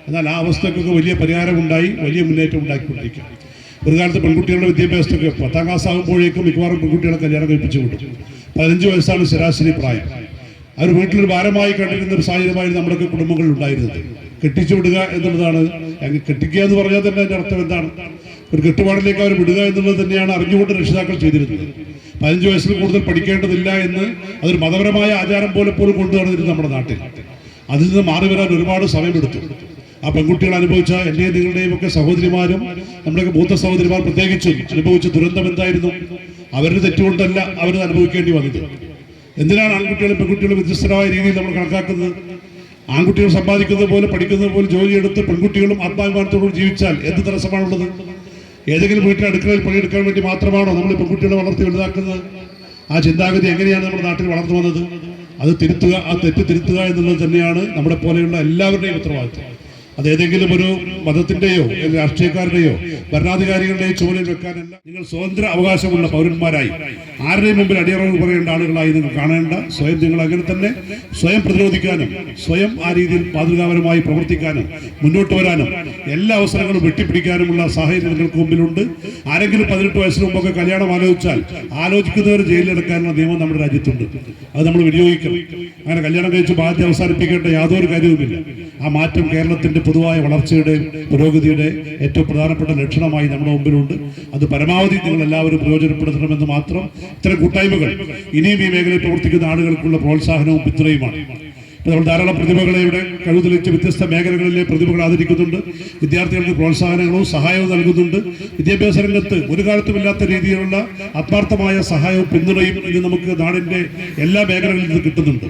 എന്നാൽ ആ അവസ്ഥക്കൊക്കെ വലിയ പരിഹാരമുണ്ടായി, വലിയ മുന്നേറ്റം ഉണ്ടാക്കിക്കൊണ്ടിരിക്കുക. ഒരു കാലത്ത് പെൺകുട്ടികളുടെ വിദ്യാഭ്യാസത്തൊക്കെ 10ാം ക്ലാസ് ആകുമ്പോഴേക്കും മിക്കവാറും പെൺകുട്ടികളെ കല്യാണം കഴിപ്പിച്ചു കൊടുത്തു. 15 വയസ്സാണ് ശരാശരി പ്രായം. അവർ വീട്ടിലൊരു ഭാരമായി കണ്ടിരുന്ന ഒരു സാഹചര്യമായിരുന്നു നമ്മുടെയൊക്കെ കുടുംബങ്ങളിൽ ഉണ്ടായിരുന്നത്. കെട്ടിച്ചു വിടുക എന്നുള്ളതാണ്. കെട്ടിക്കുക എന്ന് പറഞ്ഞാൽ തന്നെ അതിൻ്റെ അർത്ഥം എന്താണ്? ഒരു കെട്ടുപാടിലേക്ക് അവർ വിടുക എന്നുള്ളത് തന്നെയാണ് അറിഞ്ഞുകൊണ്ട് രക്ഷിതാക്കൾ ചെയ്തിരുന്നത്. 15 വയസ്സിൽ കൂടുതൽ പഠിക്കേണ്ടതില്ല എന്ന് അതൊരു മതപരമായ ആചാരം പോലെ പോലും കൊണ്ടുവന്നിരുന്നു നമ്മുടെ നാട്ടിൽ. അതിൽ നിന്ന് മാറി വരാൻ ഒരുപാട് സമയമെടുത്തു. ആ പെൺകുട്ടികൾ അനുഭവിച്ച എൻ്റെയും നിങ്ങളുടെയും ഒക്കെ സഹോദരിമാരും നമ്മുടെയൊക്കെ മൂത്ത സഹോദരിമാർ പ്രത്യേകിച്ചും അനുഭവിച്ച ദുരന്തം എന്തായിരുന്നു? അവരുടെ തെറ്റുകൊണ്ടല്ല അവരത് അനുഭവിക്കേണ്ടി വന്നത്. എന്തിനാണ് ആൺകുട്ടികളും പെൺകുട്ടികളും വ്യത്യസ്തമായ രീതിയിൽ നമ്മൾ കണക്കാക്കുന്നത്? ആൺകുട്ടികൾ സമ്പാദിക്കുന്നത് പോലെ, പഠിക്കുന്നത് പോലെ ജോലിയെടുത്ത് പെൺകുട്ടികളും ആത്മാഭിമാനത്തോടും ജീവിച്ചാൽ എന്ത് തടസ്സമാണുള്ളത്? ഏതെങ്കിലും വീട്ടിൽ അടുക്കളയിൽ പണിയെടുക്കാൻ വേണ്ടി മാത്രമാണോ നമ്മൾ പെൺകുട്ടികളെ വളർത്തി വലുതാക്കുന്നത്? ആ ചിന്താഗതി എങ്ങനെയാണ് നമ്മുടെ നാട്ടിൽ വളർന്നു വന്നത്? അത് തിരുത്തുക, ആ തെറ്റ് തിരുത്തുക എന്നുള്ളത് തന്നെയാണ് നമ്മുടെ പോലെയുള്ള എല്ലാവരുടെയും ഉത്തരവാദിത്വം. അതേതെങ്കിലും ഒരു മതത്തിന്റെയോ രാഷ്ട്രീയക്കാരുടെയോ ഭരണാധികാരികളുടെയോ ചുമലിൽ വെക്കാനല്ല. നിങ്ങൾ സ്വതന്ത്ര അവകാശമുള്ള പൗരന്മാരായി ആരുടെയും മുമ്പിൽ അടിയറവ് പറയേണ്ട ആളുകളായി നിങ്ങൾ കാണേണ്ട. സ്വയം നിങ്ങൾ അങ്ങനെ തന്നെ സ്വയം പ്രതിരോധിക്കാനും സ്വയം ആ രീതിയിൽ മാതൃകാപരമായി പ്രവർത്തിക്കാനും മുന്നോട്ട് വരാനും എല്ലാ അവസരങ്ങളും വെട്ടിപ്പിടിക്കാനുമുള്ള സാഹചര്യം നിങ്ങൾക്ക് മുമ്പിലുണ്ട്. ആരെങ്കിലും 18 വയസ്സിന് മുമ്പൊക്കെ കല്യാണം ആലോചിച്ചാൽ ആലോചിക്കുന്നവർ ജയിലിലെടുക്കാനുള്ള നിയമം നമ്മുടെ രാജ്യത്തുണ്ട്. അത് നമ്മൾ വിനിയോഗിക്കണം. അങ്ങനെ കല്യാണം കഴിച്ച് ബാധ്യത അവസാനിപ്പിക്കേണ്ട യാതൊരു കാര്യവുമില്ല. ആ മാറ്റം കേരളത്തിന്റെ പൊതുവായ വളർച്ചയുടെ, പുരോഗതിയുടെ ഏറ്റവും പ്രധാനപ്പെട്ട ലക്ഷണമായി നമ്മുടെ മുമ്പിലുണ്ട്. അത് പരമാവധി നിങ്ങൾ എല്ലാവരും പ്രയോജനപ്പെടുത്തണമെന്ന് മാത്രം. ഇത്തരം കൂട്ടായ്മകൾ ഇനിയും ഈ മേഖലയിൽ പ്രവർത്തിക്കുന്ന ആളുകൾക്കുള്ള പ്രോത്സാഹനവും പിന്തുണയുമാണ്. ഇപ്പോൾ നമ്മൾ ധാരാളം പ്രതിഭകളെ ഇവിടെ കഴിവ് തെളിയിച്ച് വ്യത്യസ്ത മേഖലകളിലെ പ്രതിഭകൾ ആദരിക്കുന്നുണ്ട്. വിദ്യാർത്ഥികൾക്ക് പ്രോത്സാഹനങ്ങളും സഹായവും നൽകുന്നുണ്ട്. വിദ്യാഭ്യാസ രംഗത്ത് ഒരു കാലത്തുമില്ലാത്ത രീതിയിലുള്ള ആത്മാർത്ഥമായ സഹായവും പിന്തുണയും ഇന്ന് നമുക്ക് നാടിന്റെ എല്ലാ മേഖലകളിൽ നിന്ന് കിട്ടുന്നുണ്ട്.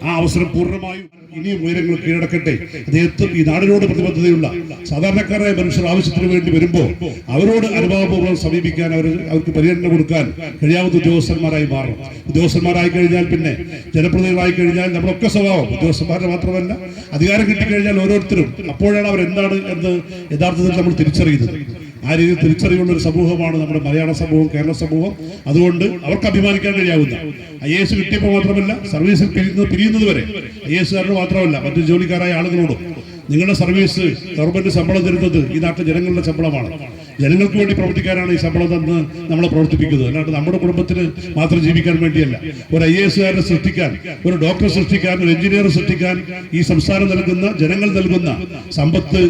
ആ അവസരം പൂർണ്ണമായും ഇനിയും ഉയരങ്ങൾ കീഴടക്കട്ടെ. അദ്ദേഹത്തിന് ഈ നാടിനോട് പ്രതിബദ്ധതയുള്ള സാധാരണക്കാരായ മനുഷ്യർ ആവശ്യത്തിന് വേണ്ടി വരുമ്പോൾ അവരോട് അനുഭാവപൂർവ്വം സമീപിക്കാൻ, അവർക്ക് പരിഗണന കൊടുക്കാൻ കഴിയാവുന്ന ഉദ്യോഗസ്ഥന്മാരായി മാറും. ഉദ്യോഗസ്ഥന്മാരായി കഴിഞ്ഞാൽ പിന്നെ ജനപ്രതിനിധികളായി കഴിഞ്ഞാൽ നമ്മളൊക്കെ സ്വഭാവം ഉദ്യോഗസ്ഥന്മാരുടെ മാത്രമല്ല, അധികാരം കിട്ടിക്കഴിഞ്ഞാൽ ഓരോരുത്തരും അപ്പോഴാണ് അവരെന്താണ് എന്ന് യഥാർത്ഥത്തിൽ നമ്മൾ തിരിച്ചറിയുന്നത്. ആ രീതിയിൽ തിരിച്ചറിവുള്ള ഒരു സമൂഹമാണ് നമ്മുടെ മലയാള സമൂഹം, കേരള സമൂഹം. അതുകൊണ്ട് അവർക്ക് അഭിമാനിക്കാൻ കഴിയാവുന്ന IAS കിട്ടിയപ്പോൾ മാത്രമല്ല, സർവീസിൽ പിരിയുന്നത് വരെ IASകാരന് മാത്രമല്ല മറ്റു ജോലിക്കാരായ ആളുകളോടും നിങ്ങളുടെ സർവീസ് ഗവൺമെന്റ് ശമ്പളം തരുന്നത് ഈ നാട്ടിലെ ജനങ്ങളുടെ ശമ്പളമാണ്. ജനങ്ങൾക്ക് വേണ്ടി പ്രവർത്തിക്കാനാണ് ഈ ശമ്പളം തന്ന് നമ്മളെ പ്രവർത്തിപ്പിക്കുന്നത്. അല്ലാണ്ട് നമ്മുടെ കുടുംബത്തിന് മാത്രം ജീവിക്കാൻ വേണ്ടിയല്ല. ഒരു IASകാരനെ സൃഷ്ടിക്കാൻ, ഒരു ഡോക്ടറെ സൃഷ്ടിക്കാൻ, ഒരു എഞ്ചിനീയർ സൃഷ്ടിക്കാൻ ഈ സംസ്ഥാനം നൽകുന്ന, ജനങ്ങൾ നൽകുന്ന സമ്പത്ത്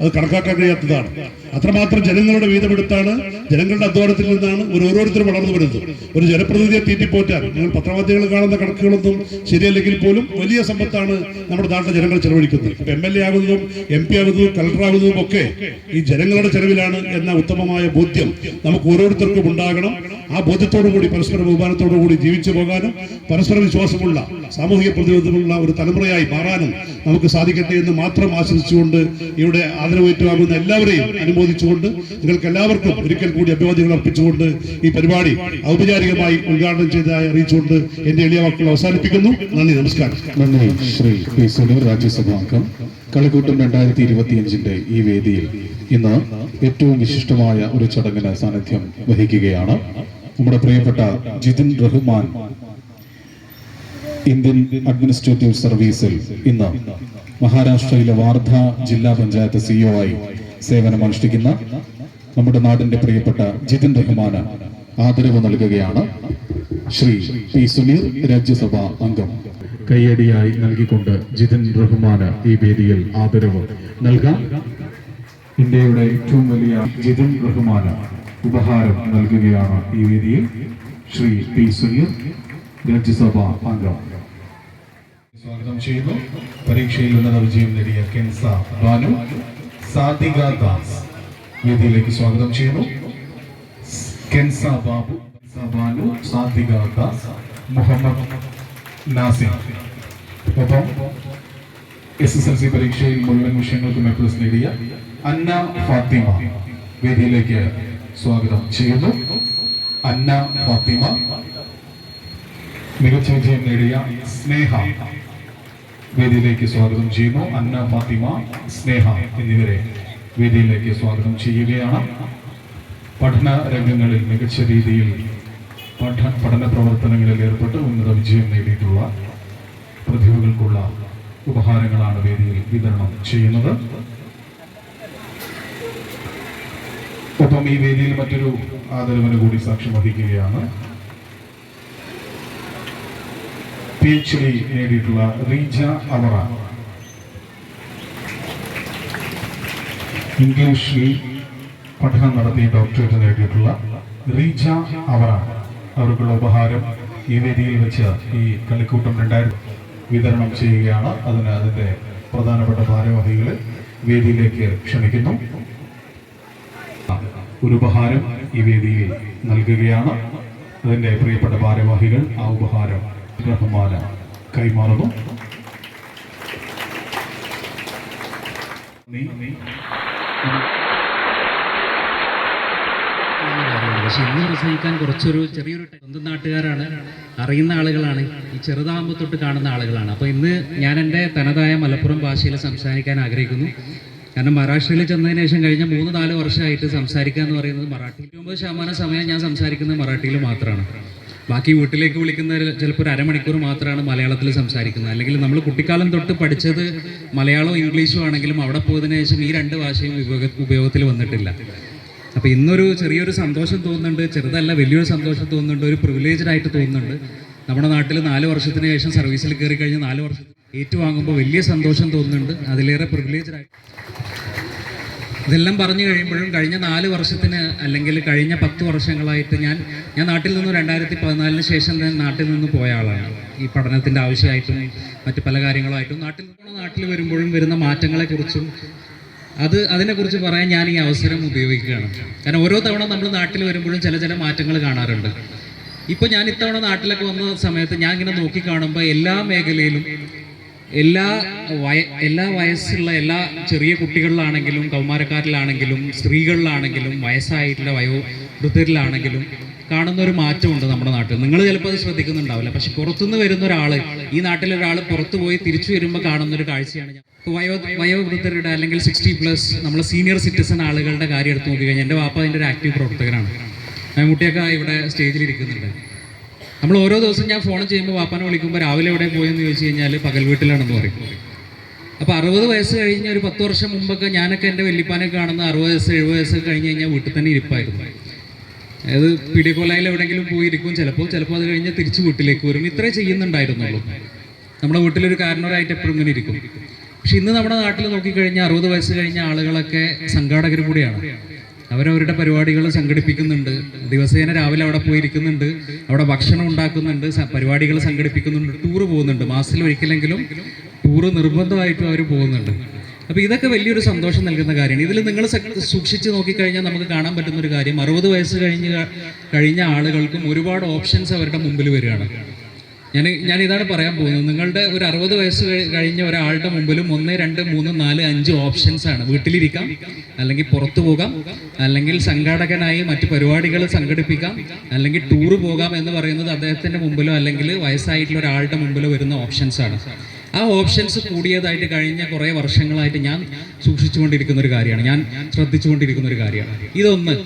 അത് കണക്കാക്കാൻ കഴിയാത്തതാണ്. അത്രമാത്രം ജനങ്ങളുടെ വീതമെടുത്താണ്, ജനങ്ങളുടെ അധ്വാനത്തിൽ നിന്നാണ് ഓരോരുത്തരും വളർന്നു വരുന്നത്. ഒരു ജനപ്രതിനിധിയെ തീറ്റിപ്പോറ്റാൻ നിങ്ങൾ പത്രമാധ്യമങ്ങളിൽ കാണുന്ന കണക്കുകളൊന്നും ശരിയല്ലെങ്കിൽ പോലും വലിയ സമ്പത്താണ് നമ്മുടെ നാട്ടിലെ ജനങ്ങൾ ചെലവഴിക്കുന്നത്. ഇപ്പൊ MLA ആകുന്നതും MP ആകുന്നതും കളക്ടറാകുന്നതും ഒക്കെ ഈ ജനങ്ങളുടെ ചെലവിലാണ് എന്ന ഉത്തമമായ ബോധ്യം നമുക്ക് ഓരോരുത്തർക്കും ഉണ്ടാകണം. ആ ബോധ്യത്തോടുകൂടി പരസ്പര ബഹുമാനത്തോടുകൂടി ജീവിച്ചു പോകാനും പരസ്പര വിശ്വാസമുള്ള, സാമൂഹിക പ്രതിബദ്ധതയുള്ള ഒരു തലമുറയായി മാറാനും നമുക്ക് സാധിക്കട്ടെ എന്ന് മാത്രം ആശംസിച്ചുകൊണ്ട് ഇവിടെ ആദരവേറ്റുവാങ്ങുന്ന എല്ലാവരെയും അനുമോദിച്ചുകൊണ്ട് നിങ്ങൾക്ക് എല്ലാവർക്കും ഒരിക്കൽ കൂടി അഭിവാദ്യങ്ങൾ അർപ്പിച്ചുകൊണ്ട് ഈ പരിപാടി ഔപചാരികമായി ഉദ്ഘാടനം ചെയ്തതായി അറിയിച്ചുകൊണ്ട് എന്റെ എളിയ വാക്കുകൾ അവസാനിപ്പിക്കുന്നു. നന്ദി, നമസ്കാരം. നന്ദി. ശ്രീ P. സുനീർ, രാജ്യസഭാംഗം. കളിക്കൂട്ടം 2025 ഈ വേദിയിൽ ഇന്ന് ഏറ്റവും വിശിഷ്ടമായ ഒരു ചടങ്ങിന് സാന്നിധ്യം വഹിക്കുകയാണ് നമ്മുടെ പ്രിയപ്പെട്ട ജിതിൻ റഹ്മാൻ. ഇന്ത്യൻ അഡ്മിനിസ്ട്രേറ്റീവ് സർവീസിൽ ഇന്ന് മഹാരാഷ്ട്രയിലെ വാർധ ജില്ലാ പഞ്ചായത്ത് CEO ആയി സേവനമനുഷ്ഠിക്കുന്ന നമ്മുടെ നാടിന്റെ പ്രിയപ്പെട്ട ജിതിൻ റഹ്മാന് ആദരവ് നൽകുകയാണ് ശ്രീ P. സുനീർ, രാജ്യസഭാ അംഗം. കയ്യടിയായി നൽകിക്കൊണ്ട് ജിതിൻ റഹ്മാന് ഈ വേദിയിൽ ആദരവ് നൽകാം. ഇന്ത്യയുടെ ഏറ്റവും വലിയ ജിതിൻ റഹ്മാന് ഉപഹാരം നൽകുകയാണ് ഈ വേദിയിൽ ശ്രീ P. സുനീർ, രാജ്യസഭാ അംഗം. സ്വാഗതം ചെയ്യുന്നു. പരീക്ഷയിൽ ഉന്നത വിജയം നേടിയ കെൻസ ബാനു, സാദിക ദാസ്. വേദിയിലേക്ക് സ്വാഗതം ചെയ്യുന്നു. കെൻസ ബാബു, ബാനു, സാത്വിക ദാസ്, മുഹമ്മദ് നാസിർ. ഒപ്പം SSLC പരീക്ഷയിൽ മുഴുവൻ വിഷയങ്ങൾക്കും A+ നേടിയ അന്ന ഫാത്തിമ വേദിയിലേക്ക് സ്വാഗതം ചെയ്യുന്നു. അന്ന ഫാത്തിമ. മികച്ച വിജയം നേടിയ സ്നേഹ വേദിയിലേക്ക് സ്വാഗതം ചെയ്യുന്നു. അന്ന ഫാത്തിമ, സ്നേഹ എന്നിവരെ വേദിയിലേക്ക് സ്വാഗതം ചെയ്യുകയാണ്. പഠന രംഗങ്ങളിൽ മികച്ച രീതിയിൽ പഠന പ്രവർത്തനങ്ങളിൽ ഏർപ്പെട്ട് ഉന്നത വിജയം നേടിയിട്ടുള്ള പ്രതിഭകൾക്കുള്ള ഉപഹാരങ്ങളാണ് വേദിയിൽ വിതരണം ചെയ്യുന്നത്. ഒപ്പം ഈ വേദിയിൽ മറ്റൊരു ആദരവിന് കൂടി സാക്ഷ്യം വഹിക്കുകയാണ്. PhD നേടിയിട്ടുള്ള റീജ അവറ. ഇംഗ്ലീഷിൽ പഠനം നടത്തി ഡോക്ടറേറ്റ് നേടിയിട്ടുള്ള റീജ അവറ അവർക്കുള്ള ഉപഹാരം ഈ വേദിയിൽ വെച്ച് ഈ കളിക്കൂട്ടം 2000 വിതരണം ചെയ്യുകയാണ്. അതിന്റെ പ്രധാനപ്പെട്ട ഭാരവാഹികളെ വേദിയിലേക്ക് ക്ഷണിക്കുന്നു. ഒരു ഉപഹാരം ഈ വേദിയിൽ നൽകുകയാണ്. അതിന്റെ പ്രിയപ്പെട്ട ഭാരവാഹികൾ ആ ഉപഹാരം റഹ്മാന കൈമാറുന്നു. പക്ഷെ ഇന്ന് പ്രസംഗിക്കാൻ കുറച്ചൊരു ചെറിയൊരു സ്വന്തം നാട്ടുകാരാണ്, അറിയുന്ന ആളുകളാണ്, ഈ ചെറുതാകുമ്പോൾ തൊട്ട് കാണുന്ന ആളുകളാണ്. അപ്പോൾ ഇന്ന് ഞാൻ എൻ്റെ തനതായ മലപ്പുറം ഭാഷയിൽ സംസാരിക്കാൻ ആഗ്രഹിക്കുന്നു. കാരണം മഹാരാഷ്ട്രയിൽ ചെന്നതിന് ശേഷം കഴിഞ്ഞ 3-4 വർഷമായിട്ട് സംസാരിക്കുക എന്ന് പറയുന്നത് മറാഠിയിൽ 90% സമയം ഞാൻ സംസാരിക്കുന്നത് മറാഠിയിൽ മാത്രമാണ്. ബാക്കി വീട്ടിലേക്ക് വിളിക്കുന്നവർ ചിലപ്പോൾ ഒരു അരമണിക്കൂർ മാത്രമാണ് മലയാളത്തിൽ സംസാരിക്കുന്നത്. അല്ലെങ്കിൽ നമ്മൾ കുട്ടിക്കാലം തൊട്ട് പഠിച്ചത് മലയാളവും ഇംഗ്ലീഷും ആണെങ്കിലും അവിടെ പോയതിനു ശേഷം ഈ 2 ഭാഷയും ഉപയോഗത്തിൽ വന്നിട്ടില്ല. അപ്പോൾ ഇന്നൊരു ചെറിയൊരു സന്തോഷം തോന്നുന്നുണ്ട്, ചെറുതല്ല വലിയൊരു സന്തോഷം തോന്നുന്നുണ്ട്, ഒരു പ്രിവിലേജ്ഡ് ആയിട്ട് തോന്നുന്നുണ്ട്. നമ്മുടെ നാട്ടിൽ 4 വർഷത്തിന് ശേഷം സർവീസിൽ കയറി കഴിഞ്ഞ് 4 വർഷം ഏറ്റുവാങ്ങുമ്പോൾ വലിയ സന്തോഷം തോന്നുന്നുണ്ട്, അതിലേറെ പ്രിവിലേജ്ഡ് ആയിട്ട്. ഇതെല്ലാം പറഞ്ഞു കഴിയുമ്പോഴും കഴിഞ്ഞ 4 വർഷത്തിന് അല്ലെങ്കിൽ കഴിഞ്ഞ 10 വർഷങ്ങളായിട്ട് ഞാൻ നാട്ടിൽ നിന്ന് 2014 ശേഷം ഞാൻ നാട്ടിൽ നിന്ന് പോയ ആളാണ്. ഈ പഠനത്തിൻ്റെ ആവശ്യമായിട്ടും മറ്റു പല കാര്യങ്ങളായിട്ടും നാട്ടിൽ വരുമ്പോഴും വരുന്ന മാറ്റങ്ങളെക്കുറിച്ചും അതിനെക്കുറിച്ച് പറയാൻ ഞാൻ ഈ അവസരം ഉപയോഗിക്കുകയാണ്. കാരണം ഓരോ തവണ നമ്മൾ നാട്ടിൽ വരുമ്പോഴും ചില മാറ്റങ്ങൾ കാണാറുണ്ട്. ഇപ്പോൾ ഞാൻ ഇത്തവണ നാട്ടിലൊക്കെ വന്ന സമയത്ത് ഞാൻ ഇങ്ങനെ നോക്കി കാണുമ്പോൾ എല്ലാ മേഖലയിലും എല്ലാ വയസ്സുള്ള എല്ലാ ചെറിയ കുട്ടികളിലാണെങ്കിലും കൗമാരക്കാരിലാണെങ്കിലും സ്ത്രീകളിലാണെങ്കിലും വയസ്സായിട്ടുള്ള വയോവൃദ്ധരിലാണെങ്കിലും കാണുന്ന ഒരു മാറ്റമുണ്ട് നമ്മുടെ നാട്ടിൽ. നിങ്ങൾ ചിലപ്പോൾ അത് ശ്രദ്ധിക്കുന്നുണ്ടാവില്ല, പക്ഷെ പുറത്തുനിന്ന് വരുന്ന ഒരാൾ, ഈ നാട്ടിലൊരാൾ പുറത്തു പോയി തിരിച്ചു വരുമ്പോൾ കാണുന്നൊരു കാഴ്ചയാണ് ഞാൻ. വയോവൃദ്ധരുടെ അല്ലെങ്കിൽ 60+ നമ്മളെ സീനിയർ സിറ്റിസൺ ആളുകളുടെ കാര്യം എടുത്ത് നോക്കിക്കഴിഞ്ഞാൽ എൻ്റെ വാപ്പ അതിൻ്റെ ഒരു ആക്റ്റീവ് പ്രവർത്തകനാണ്. മമ്മൂട്ടിയൊക്കെ ഇവിടെ സ്റ്റേജിൽ ഇരിക്കുന്നുണ്ട്. നമ്മൾ ഓരോ ദിവസം ഞാൻ ഫോൺ ചെയ്യുമ്പോൾ വാപ്പാനെ വിളിക്കുമ്പോൾ രാവിലെ എവിടെ പോയെന്ന് ചോദിച്ചു കഴിഞ്ഞാൽ പകൽ വീട്ടിലാണെന്ന് പറയും. അപ്പോൾ 60 വയസ്സ് കഴിഞ്ഞ ഒരു 10 വർഷം മുമ്പൊക്കെ ഞാനൊക്കെ എൻ്റെ വല്യപ്പാനെ കാണുന്ന 60 വയസ്സ് 70 വയസ്സ് കഴിഞ്ഞ് കഴിഞ്ഞാൽ വീട്ടിൽ തന്നെ ഇരിപ്പായിരുന്നു. അതായത് പിടികൊലയിൽ എവിടെയെങ്കിലും പോയിരിക്കും, ചിലപ്പോൾ അത് കഴിഞ്ഞ് തിരിച്ച് വീട്ടിലേക്ക് വരും. ഇത്രേ ചെയ്യുന്നുണ്ടായിരുന്നുള്ളൂ. നമ്മുടെ വീട്ടിലൊരു കാരണവരായിട്ട് എപ്പോഴും ഇങ്ങനെ ഇരിക്കും. പക്ഷെ ഇന്ന് നമ്മുടെ നാട്ടിൽ നോക്കിക്കഴിഞ്ഞാൽ 60 വയസ്സ് കഴിഞ്ഞ ആളുകളൊക്കെ സംഘാടകർ കൂടിയാണ്. അവരവരുടെ പരിപാടികൾ സംഘടിപ്പിക്കുന്നുണ്ട്, ദിവസേന രാവിലെ അവിടെ പോയിരിക്കുന്നുണ്ട്, അവിടെ ഭക്ഷണം ഉണ്ടാക്കുന്നുണ്ട്, പരിപാടികൾ സംഘടിപ്പിക്കുന്നുണ്ട്, ടൂറ് പോകുന്നുണ്ട്. മാസത്തിൽ ഒരിക്കലെങ്കിലും ടൂറ് നിർബന്ധമായിട്ടും അവർ പോകുന്നുണ്ട്. അപ്പോൾ ഇതൊക്കെ വലിയൊരു സന്തോഷം നൽകുന്ന കാര്യമാണ്. ഇതിൽ നിങ്ങൾ സൂക്ഷിച്ച് നോക്കിക്കഴിഞ്ഞാൽ നമുക്ക് കാണാൻ പറ്റുന്ന ഒരു കാര്യം, 60 വയസ്സ് കഴിഞ്ഞ ആളുകൾക്കും ഒരുപാട് ഓപ്ഷൻസ് അവരുടെ മുമ്പിൽ വരികയാണ്. ഞാൻ ഇതാണ് പറയാൻ പോകുന്നത്. നിങ്ങളുടെ ഒരു 60 വയസ്സ് കഴിഞ്ഞ ഒരാളുടെ മുമ്പിലും 1, 2, 3, 4, 5 ഓപ്ഷൻസ് ആണ്. വീട്ടിലിരിക്കാം, അല്ലെങ്കിൽ പുറത്തു പോകാം, അല്ലെങ്കിൽ സംഘാടകനായി മറ്റു പരിപാടികൾ സംഘടിപ്പിക്കാം, അല്ലെങ്കിൽ ടൂറ് പോകാം എന്ന് പറയുന്നത് അദ്ദേഹത്തിൻ്റെ മുമ്പിലോ അല്ലെങ്കിൽ വയസ്സായിട്ടുള്ള ഒരാളുടെ മുമ്പിലോ വരുന്ന ഓപ്ഷൻസ് ആണ്. ആ ഓപ്ഷൻസ് കൂടിയതായിട്ട് കഴിഞ്ഞ കുറേ വർഷങ്ങളായിട്ട് ഞാൻ സൂക്ഷിച്ചുകൊണ്ടിരിക്കുന്ന ഒരു കാര്യമാണ്, ഞാൻ ശ്രദ്ധിച്ചുകൊണ്ടിരിക്കുന്ന ഒരു കാര്യമാണ്. ഇതൊന്ന്.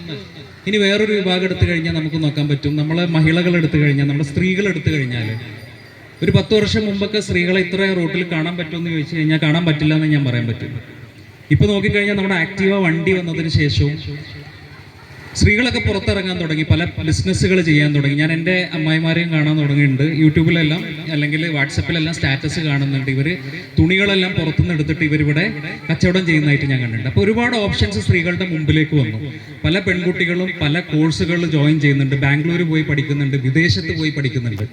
ഇനി വേറൊരു വിഭാഗം എടുത്തു കഴിഞ്ഞാൽ നമുക്ക് നോക്കാൻ പറ്റും. നമ്മളെ മഹിളകൾ എടുത്തു കഴിഞ്ഞാൽ, നമ്മുടെ സ്ത്രീകൾ എടുത്തു കഴിഞ്ഞാൽ, ഒരു 10 വർഷം മുമ്പൊക്കെ സ്ത്രീകളെ ഇത്ര റോട്ടിൽ കാണാൻ പറ്റുമെന്ന് ചോദിച്ചു കഴിഞ്ഞാൽ കാണാൻ പറ്റില്ല എന്ന് ഞാൻ പറയാൻ പറ്റും. ഇപ്പോൾ നോക്കിക്കഴിഞ്ഞാൽ നമ്മുടെ ആക്റ്റീവ വണ്ടി വന്നതിന് ശേഷവും സ്ത്രീകളൊക്കെ പുറത്തിറങ്ങാൻ തുടങ്ങി, പല ബിസിനസ്സുകൾ ചെയ്യാൻ തുടങ്ങി. ഞാൻ എൻ്റെ അമ്മായിമാരെയും കാണാൻ തുടങ്ങിയിട്ടുണ്ട്. യൂട്യൂബിലെല്ലാം അല്ലെങ്കിൽ വാട്സപ്പിലെല്ലാം സ്റ്റാറ്റസ് കാണുന്നുണ്ട്. ഇവർ തുണികളെല്ലാം പുറത്തുനിന്ന് എടുത്തിട്ട് ഇവരിവിടെ കച്ചവടം ചെയ്യുന്നതായിട്ട് ഞാൻ കണ്ടിട്ടുണ്ട്. അപ്പോൾ ഒരുപാട് ഓപ്ഷൻസ് സ്ത്രീകളുടെ മുമ്പിലേക്ക് വന്നു. പല പെൺകുട്ടികളും പല കോഴ്സുകളിൽ ജോയിൻ ചെയ്യുന്നുണ്ട്, ബാംഗ്ലൂർ പോയി പഠിക്കുന്നുണ്ട്, വിദേശത്ത് പോയി പഠിക്കുന്നുണ്ട്.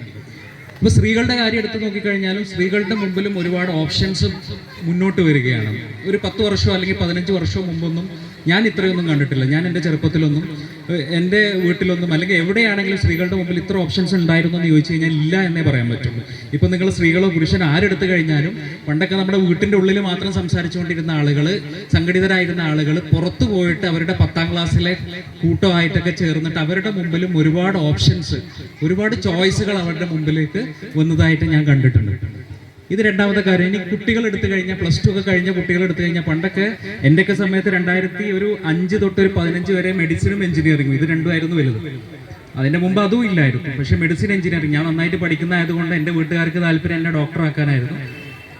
ഇപ്പോൾ സ്ത്രീകളുടെ കാര്യം എടുത്ത് നോക്കിക്കഴിഞ്ഞാലും സ്ത്രീകളുടെ മുമ്പിലും ഒരുപാട് ഓപ്ഷൻസ് മുന്നോട്ട് വരികയാണ്. ഒരു 10 വർഷമോ അല്ലെങ്കിൽ 15 വർഷമോ മുമ്പൊന്നും ഞാൻ ഇത്രയൊന്നും കണ്ടിട്ടില്ല. ഞാൻ എൻ്റെ ചെറുപ്പത്തിലൊന്നും എൻ്റെ വീട്ടിലൊന്നും അല്ലെങ്കിൽ എവിടെയാണെങ്കിലും സ്ത്രീകളുടെ മുമ്പിൽ ഇത്ര ഓപ്ഷൻസ് ഉണ്ടായിരുന്നു എന്ന് ചോദിച്ചു കഴിഞ്ഞാൽ ഇല്ല എന്നേ പറയാൻ പറ്റുള്ളൂ. ഇപ്പം നിങ്ങൾ സ്ത്രീകളോ പുരുഷനോ ആരെടുത്ത് കഴിഞ്ഞാലും പണ്ടൊക്കെ നമ്മുടെ വീട്ടിൻ്റെ ഉള്ളിൽ മാത്രം സംസാരിച്ചുകൊണ്ടിരുന്ന ആളുകൾ, സംഘടിതരായിരുന്ന ആളുകൾ പുറത്തു പോയിട്ട് അവരുടെ 10ാം ക്ലാസ്സിലെ കൂട്ടമായിട്ടൊക്കെ ചേർന്നിട്ട് അവരുടെ മുമ്പിലും ഒരുപാട് ഓപ്ഷൻസ്, ഒരുപാട് ചോയ്സുകൾ അവരുടെ മുമ്പിലേക്ക് വന്നതായിട്ട് ഞാൻ കണ്ടിട്ടുണ്ട്. ഇത് രണ്ടാമത്തെ കാര്യം. ഇനി കുട്ടികൾ എടുത്തു കഴിഞ്ഞാൽ, +2 ഒക്കെ കഴിഞ്ഞ കുട്ടികൾ എടുത്തു കഴിഞ്ഞാൽ, പണ്ടൊക്കെ എൻ്റെയൊക്കെ സമയത്ത് 2005 തൊട്ട് ഒരു 15 വരെ മെഡിസിനും എഞ്ചിനീയറിംഗും ഇത് രണ്ടുമായിരുന്നു വലുത്. അതിൻ്റെ മുമ്പ് അതും ഇല്ലായിരുന്നു. പക്ഷേ മെഡിസിൻ എഞ്ചിനീയറിംഗ് ഞാൻ നന്നായിട്ട് പഠിക്കുന്നതായതുകൊണ്ട് എൻ്റെ വീട്ടുകാർക്ക് താല്പര്യം എന്നെ ഡോക്ടറാക്കാനായിരുന്നു.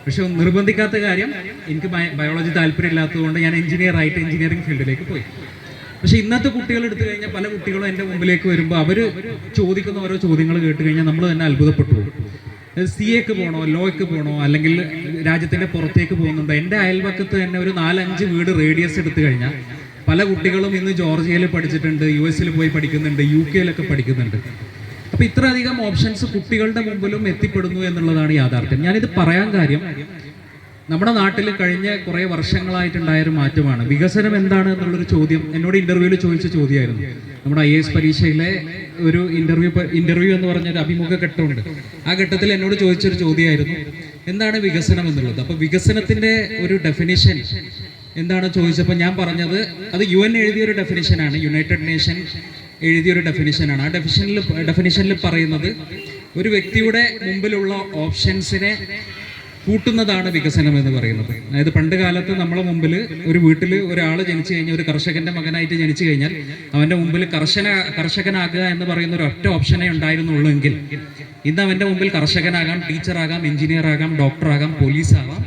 പക്ഷെ നിർബന്ധിക്കാത്ത കാര്യം, എനിക്ക് ബയോളജി താല്പര്യമില്ലാത്തതുകൊണ്ട് ഞാൻ എഞ്ചിനീയറിംഗ് ഫീൽഡിലേക്ക് പോയി. പക്ഷെ ഇന്നത്തെ കുട്ടികൾ എടുത്തു കഴിഞ്ഞാൽ പല കുട്ടികളും എൻ്റെ മുമ്പിലേക്ക് വരുമ്പോൾ അവർ ചോദിക്കുന്ന ഓരോ ചോദ്യങ്ങൾ കേട്ട് കഴിഞ്ഞാൽ നമ്മൾ തന്നെ അത്ഭുതപ്പെട്ടു പോകും. CAക്ക് പോകണോ, ലോയ്ക്ക് പോകണോ, അല്ലെങ്കിൽ രാജ്യത്തിൻ്റെ പുറത്തേക്ക് പോകുന്നുണ്ടോ? എൻ്റെ അയൽവക്കത്ത് തന്നെ ഒരു 4-5 വീട് റേഡിയസ് എടുത്തു കഴിഞ്ഞാൽ പല കുട്ടികളും ഇന്ന് ജോർജിയയിൽ പഠിച്ചിട്ടുണ്ട്, US പോയി പഠിക്കുന്നുണ്ട്, UK പഠിക്കുന്നുണ്ട്. അപ്പോൾ ഇത്രയധികം ഓപ്ഷൻസ് കുട്ടികളുടെ മുമ്പിലും എത്തിപ്പെടുന്നു എന്നുള്ളതാണ് യാഥാർത്ഥ്യം. ഞാനിത് പറയാൻ കാര്യം, നമ്മുടെ നാട്ടിൽ കഴിഞ്ഞ കുറേ വർഷങ്ങളായിട്ടുണ്ടായൊരു മാറ്റമാണ്. വികസനം എന്താണ് എന്നുള്ളൊരു ചോദ്യം എന്നോട് ഇൻ്റർവ്യൂവിൽ ചോദിച്ച ചോദ്യമായിരുന്നു. നമ്മുടെ IAS പരീക്ഷയിലെ ഒരു ഇൻ്റർവ്യൂ എന്ന് പറഞ്ഞൊരു അഭിമുഖ ഘട്ടമുണ്ട്. ആ ഘട്ടത്തിൽ എന്നോട് ചോദിച്ചൊരു ചോദ്യമായിരുന്നു, എന്താണ് വികസനം എന്നുള്ളത്. അപ്പോൾ വികസനത്തിൻ്റെ ഒരു ഡെഫിനിഷൻ എന്താണ് ചോദിച്ചപ്പോൾ ഞാൻ പറഞ്ഞത് അത് UN എഴുതിയൊരു ഡെഫിനിഷനാണ്, യുണൈറ്റഡ് നേഷൻ എഴുതിയൊരു ഡെഫിനിഷനാണ്. ആ ഡെഫിനിഷനിൽ പറയുന്നത് ഒരു വ്യക്തിയുടെ മുമ്പിലുള്ള ഓപ്ഷൻസിനെ കൂട്ടുന്നതാണ് വികസനം എന്ന് പറയുന്നത്. അതായത് പണ്ട് കാലത്ത് നമ്മളെ മുമ്പിൽ ഒരു വീട്ടിൽ ഒരാൾ ജനിച്ചു കഴിഞ്ഞാൽ, ഒരു കർഷകന്റെ മകനായിട്ട് ജനിച്ചു കഴിഞ്ഞാൽ അവൻ്റെ മുമ്പിൽ കർഷകനാകുക എന്ന് പറയുന്ന ഒരു ഒറ്റ ഓപ്ഷനേ ഉണ്ടായിരുന്നുള്ളൂ എങ്കിൽ ഇന്ന് അവൻ്റെ മുമ്പിൽ കർഷകനാകാം, ടീച്ചറാകാം, എഞ്ചിനീയർ ആകാം, ഡോക്ടറാകാം, പോലീസാകാം,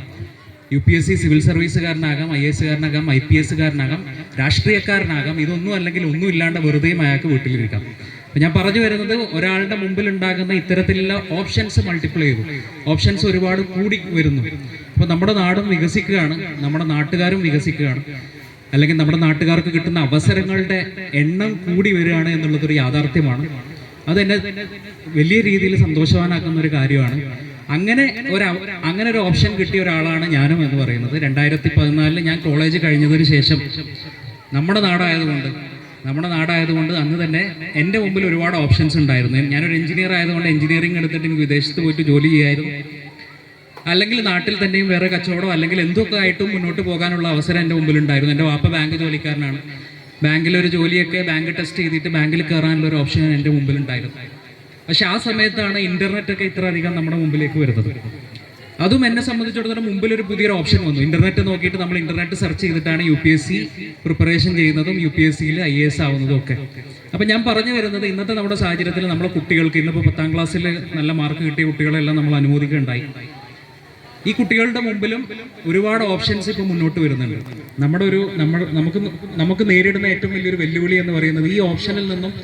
UPSC സിവിൽ സർവീസുകാരനാകാം, IAS കാരനാകാം, IPS കാരനാകാം, രാഷ്ട്രീയക്കാരനാകാം. ഇതൊന്നും അല്ലെങ്കിൽ ഒന്നും ഇല്ലാണ്ട് വെറുതെയും അയാൾക്ക് വീട്ടിലിരിക്കാം. അപ്പം ഞാൻ പറഞ്ഞു വരുന്നത്, ഒരാളുടെ മുമ്പിൽ ഉണ്ടാകുന്ന ഇത്തരത്തിലുള്ള ഓപ്ഷൻസ് മൾട്ടിപ്ലൈ ചെയ്തു, ഓപ്ഷൻസ് ഒരുപാട് കൂടി വരുന്നു. അപ്പോൾ നമ്മുടെ നാടും വികസിക്കുകയാണ്, നമ്മുടെ നാട്ടുകാരും വികസിക്കുകയാണ്, അല്ലെങ്കിൽ നമ്മുടെ നാട്ടുകാർക്ക് കിട്ടുന്ന അവസരങ്ങളുടെ എണ്ണം കൂടി വരികയാണ് എന്നുള്ളതൊരു യാഥാർത്ഥ്യമാണ്. അതെന്നെ വലിയ രീതിയിൽ സന്തോഷവാനാക്കുന്ന ഒരു കാര്യമാണ്. അങ്ങനെ ഒരു ഓപ്ഷൻ കിട്ടിയ ഒരാളാണ് ഞാനും എന്ന് പറയുന്നത്. 2014 ഞാൻ കോളേജ് കഴിഞ്ഞതിന് ശേഷം നമ്മുടെ നാടായതുകൊണ്ട് അന്ന് തന്നെ എൻ്റെ മുമ്പിൽ ഒരുപാട് ഓപ്ഷൻസ് ഉണ്ടായിരുന്നു. ഞാനൊരു എഞ്ചിനീയർ ആയതുകൊണ്ട് എഞ്ചിനീയറിംഗ് എടുത്തിട്ട് എനിക്ക് വിദേശത്ത് പോയിട്ട് ജോലി ചെയ്യായിരുന്നു, അല്ലെങ്കിൽ നാട്ടിൽ തന്നെയും വേറെ കച്ചവടം അല്ലെങ്കിൽ എന്തൊക്കെ ആയിട്ടും മുന്നോട്ട് പോകാനുള്ള അവസരം എൻ്റെ മുമ്പിലുണ്ടായിരുന്നു. എൻ്റെ വാപ്പ ബാങ്ക് ജോലിക്കാരനാണ്. ബാങ്കിലൊരു ജോലിയൊക്കെ ബാങ്ക് ടെസ്റ്റ് ചെയ്തിട്ട് ബാങ്കിൽ കയറാനുള്ള ഒരു ഓപ്ഷൻ എൻ്റെ മുമ്പിലുണ്ടായിരുന്നു. പക്ഷെ ആ സമയത്താണ് ഇൻ്റർനെറ്റൊക്കെ ഇത്ര അധികം നമ്മുടെ മുമ്പിലേക്ക് വരുന്നത്. അതും എന്നെ സംബന്ധിച്ചിടത്തോളം മുമ്പിൽ ഒരു പുതിയൊരു ഓപ്ഷൻ വന്നു. ഇൻ്റർനെറ്റ് നോക്കിയിട്ട് നമ്മൾ ഇൻ്റർനെറ്റ് സെർച്ച് ചെയ്തിട്ടാണ് UPSC പ്രിപ്പറേഷൻ ചെയ്യുന്നതും UPSCയിൽ IAS ആവുന്നതും ഒക്കെ. അപ്പം ഞാൻ പറഞ്ഞു വരുന്നത്, ഇന്നത്തെ നമ്മുടെ സാഹചര്യത്തിൽ നമ്മളെ കുട്ടികൾക്ക്, ഇന്നിപ്പോൾ 10ാം ക്ലാസ്സിൽ നല്ല മാർക്ക് കിട്ടിയ കുട്ടികളെല്ലാം നമ്മൾ അനുമോദിക്കുകയുണ്ടായി. ഈ കുട്ടികളുടെ മുമ്പിലും ഒരുപാട് ഓപ്ഷൻസ് ഇപ്പോൾ മുന്നോട്ട് വരുന്നുണ്ട്. നമുക്ക് നേരിടുന്ന ഏറ്റവും വലിയൊരു വെല്ലുവിളി എന്ന് പറയുന്നത് ഈ ഓപ്ഷനിൽ നിന്നും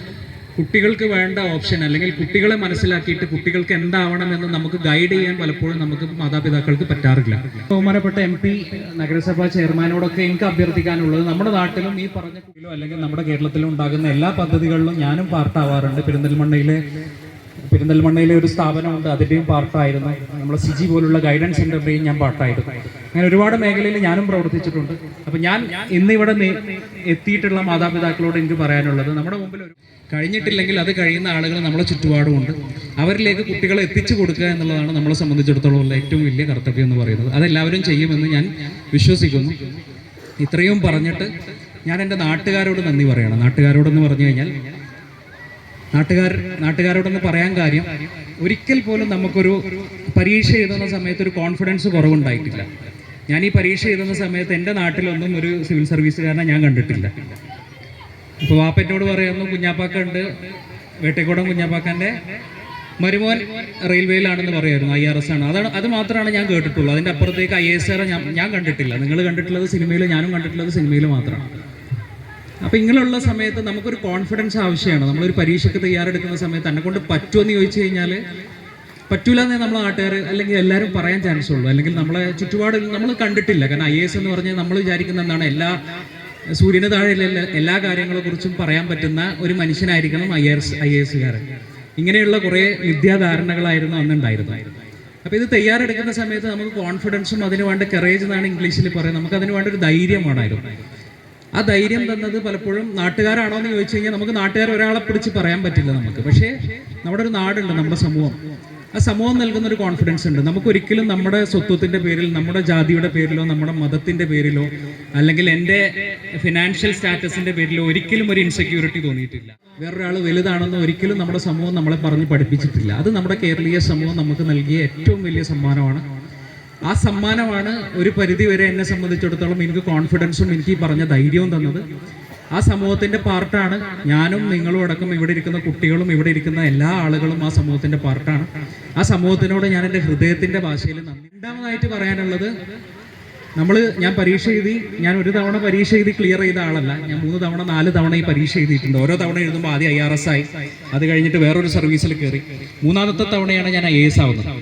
കുട്ടികൾക്ക് വേണ്ട ഓപ്ഷൻ, അല്ലെങ്കിൽ കുട്ടികളെ മനസ്സിലാക്കിയിട്ട് കുട്ടികൾക്ക് എന്താവണമെന്ന് നമുക്ക് ഗൈഡ് ചെയ്യാൻ പലപ്പോഴും നമുക്ക് മാതാപിതാക്കൾക്ക് പറ്റാറില്ല. ബഹുമാനപ്പെട്ട MP, നഗരസഭാ ചെയർമാനോടൊക്കെ എനിക്ക് അഭ്യർത്ഥിക്കാനുള്ളത്, നമ്മുടെ നാട്ടിലും ഈ പറഞ്ഞ കുട്ടികളോ അല്ലെങ്കിൽ നമ്മുടെ കേരളത്തിലും ഉണ്ടാകുന്ന എല്ലാ പദ്ധതികളിലും ഞാനും പാർട്ടാവാറുണ്ട്. പെരിന്തൽമണ്ണയിലെ ഒരു സ്ഥാപനമുണ്ട്, അതിൻ്റെയും പാർട്ടായിരുന്നു. നമ്മൾ സിജി പോലുള്ള ഗൈഡൻസ് സെൻ്ററിൻ്റെയും ഞാൻ പാർട്ടായിരുന്നു. അങ്ങനെ ഒരുപാട് മേഖലയിൽ ഞാനും പ്രവർത്തിച്ചിട്ടുണ്ട്. അപ്പം ഞാൻ ഇന്നിവിടെ എത്തിയിട്ടുള്ള മാതാപിതാക്കളോട് എനിക്ക് പറയാനുള്ളത്, നമ്മുടെ മുമ്പിൽ കഴിഞ്ഞിട്ടില്ലെങ്കിൽ അത് കഴിയുന്ന ആളുകൾ നമ്മളെ ചുറ്റുപാടുമുണ്ട്. അവരിലേക്ക് കുട്ടികളെ എത്തിച്ചു കൊടുക്കുക എന്നുള്ളതാണ് നമ്മളെ സംബന്ധിച്ചിടത്തോളം ഉള്ള ഏറ്റവും വലിയ കർത്തവ്യം എന്ന് പറയുന്നത്. അതെല്ലാവരും ചെയ്യുമെന്ന് ഞാൻ വിശ്വസിക്കുന്നു. ഇത്രയും പറഞ്ഞിട്ട് ഞാൻ എൻ്റെ നാട്ടുകാരോട് നന്ദി പറയണം. നാട്ടുകാരോടെന്ന് പറഞ്ഞു കഴിഞ്ഞാൽ, നാട്ടുകാരോടൊന്ന് പറയാൻ കാര്യം, ഒരിക്കൽ പോലും നമുക്കൊരു പരീക്ഷ എഴുതുന്ന സമയത്ത് ഒരു കോൺഫിഡൻസ് കുറവുണ്ടായിട്ടില്ല. ഞാൻ ഈ പരീക്ഷ എഴുതുന്ന സമയത്ത് എൻ്റെ നാട്ടിലൊന്നും ഒരു സിവിൽ സർവീസുകാരനെ ഞാൻ കണ്ടിട്ടില്ല. ഇപ്പോൾ വാപ്പനോട് പറയുന്നു, കുഞ്ഞാപ്പാക്കുണ്ട്, വേട്ടേക്കോടൻ കുഞ്ഞാപ്പാക്കൻ്റെ മരുമോൻ റെയിൽവേയിലാണെന്ന് പറയായിരുന്നു, IRS ആണ്. അത് മാത്രമാണ് ഞാൻ കേട്ടിട്ടുള്ളൂ. അതിൻ്റെ അപ്പുറത്തേക്ക് IAS ഞാൻ കണ്ടിട്ടില്ല. നിങ്ങൾ കണ്ടിട്ടുള്ളത് സിനിമയിൽ, ഞാനും കണ്ടിട്ടുള്ളത് സിനിമയിൽ മാത്രമാണ്. അപ്പോൾ ഇങ്ങനെയുള്ള സമയത്ത് നമുക്കൊരു കോൺഫിഡൻസ് ആവശ്യമാണ്. നമ്മളൊരു പരീക്ഷയ്ക്ക് തയ്യാറെടുക്കുന്ന സമയത്ത് എന്നെ കൊണ്ട് പറ്റുമെന്ന് ചോദിച്ചു കഴിഞ്ഞാൽ പറ്റൂല എന്നേ നമ്മളെ നാട്ടുകാർ അല്ലെങ്കിൽ എല്ലാവരും പറയാൻ ചാൻസ് ഉള്ളൂ. അല്ലെങ്കിൽ നമ്മളെ ചുറ്റുപാടിൽ നമ്മൾ കണ്ടിട്ടില്ല. കാരണം IAS എന്ന് പറഞ്ഞാൽ നമ്മൾ വിചാരിക്കുന്ന എന്താണ്, സൂര്യന് താഴെ എല്ലാ കാര്യങ്ങളെക്കുറിച്ചും പറയാൻ പറ്റുന്ന ഒരു മനുഷ്യനായിരിക്കണം IAS കാരൻ. ഇങ്ങനെയുള്ള കുറേ മിഥ്യാധാരണകളായിരുന്നു അന്നുണ്ടായിരുന്നത്. അപ്പോൾ ഇത് തയ്യാറെടുക്കുന്ന സമയത്ത് നമുക്ക് കോൺഫിഡൻസും അതിന് വേണ്ട കറേജ് എന്നാണ് ഇംഗ്ലീഷിൽ പറയുന്നത്, നമുക്ക് അതിന് വേണ്ട ഒരു ധൈര്യം വേണമായിരുന്നു. ആ ധൈര്യം തന്നത് പലപ്പോഴും നാട്ടുകാരാണോ എന്ന് ചോദിച്ചു കഴിഞ്ഞാൽ നമുക്ക് നാട്ടുകാർ ഒരാളെ പിടിച്ച് പറയാൻ പറ്റില്ല നമുക്ക്. പക്ഷേ നമ്മുടെ ഒരു നാടുണ്ട്, നമ്മുടെ സമൂഹം, ആ സമൂഹം നൽകുന്ന ഒരു കോൺഫിഡൻസ് ഉണ്ട്. നമുക്കൊരിക്കലും നമ്മുടെ സ്വത്വത്തിൻ്റെ പേരിൽ, നമ്മുടെ ജാതിയുടെ പേരിലോ നമ്മുടെ മതത്തിൻ്റെ പേരിലോ അല്ലെങ്കിൽ എൻ്റെ ഫിനാൻഷ്യൽ സ്റ്റാറ്റസിൻ്റെ പേരിലോ ഒരിക്കലും ഒരു ഇൻസെക്യൂരിറ്റി തോന്നിയിട്ടില്ല. വേറൊരാൾ വലുതാണെന്ന് ഒരിക്കലും നമ്മുടെ സമൂഹം നമ്മളെ പറഞ്ഞ് പഠിപ്പിച്ചിട്ടില്ല. അത് നമ്മുടെ കേരളീയ സമൂഹം നമുക്ക് നൽകിയ ഏറ്റവും വലിയ സമ്മാനമാണ്. ആ സമ്മാനമാണ് ഒരു പരിധി വരെ എന്നെ സംബന്ധിച്ചിടത്തോളം എനിക്ക് കോൺഫിഡൻസും എനിക്ക് ഈ പറഞ്ഞ ധൈര്യവും തന്നത്. ആ സമൂഹത്തിൻ്റെ പാർട്ടാണ് ഞാനും നിങ്ങളും അടക്കം, ഇവിടെ ഇരിക്കുന്ന കുട്ടികളും ഇവിടെ ഇരിക്കുന്ന എല്ലാ ആളുകളും ആ സമൂഹത്തിൻ്റെ പാർട്ടാണ്. ആ സമൂഹത്തിനോട് ഞാൻ എൻ്റെ ഹൃദയത്തിൻ്റെ ഭാഷയിൽ നന്ദി. രണ്ടാമതായിട്ട് പറയാനുള്ളത്, ഞാൻ പരീക്ഷ എഴുതി, ഞാൻ ഒരു തവണ പരീക്ഷ എഴുതി ക്ലിയർ ചെയ്ത ആളല്ല. ഞാൻ 3 തവണ 4 തവണ ഈ പരീക്ഷ എഴുതിയിട്ടുണ്ട്. ഓരോ തവണ എഴുതുമ്പോൾ ആദ്യം IRS ആയി, അത് കഴിഞ്ഞിട്ട് വേറൊരു സർവീസിൽ കയറി, 3ാമത്തെ തവണയാണ് ഞാൻ IAS ആവുന്നത്.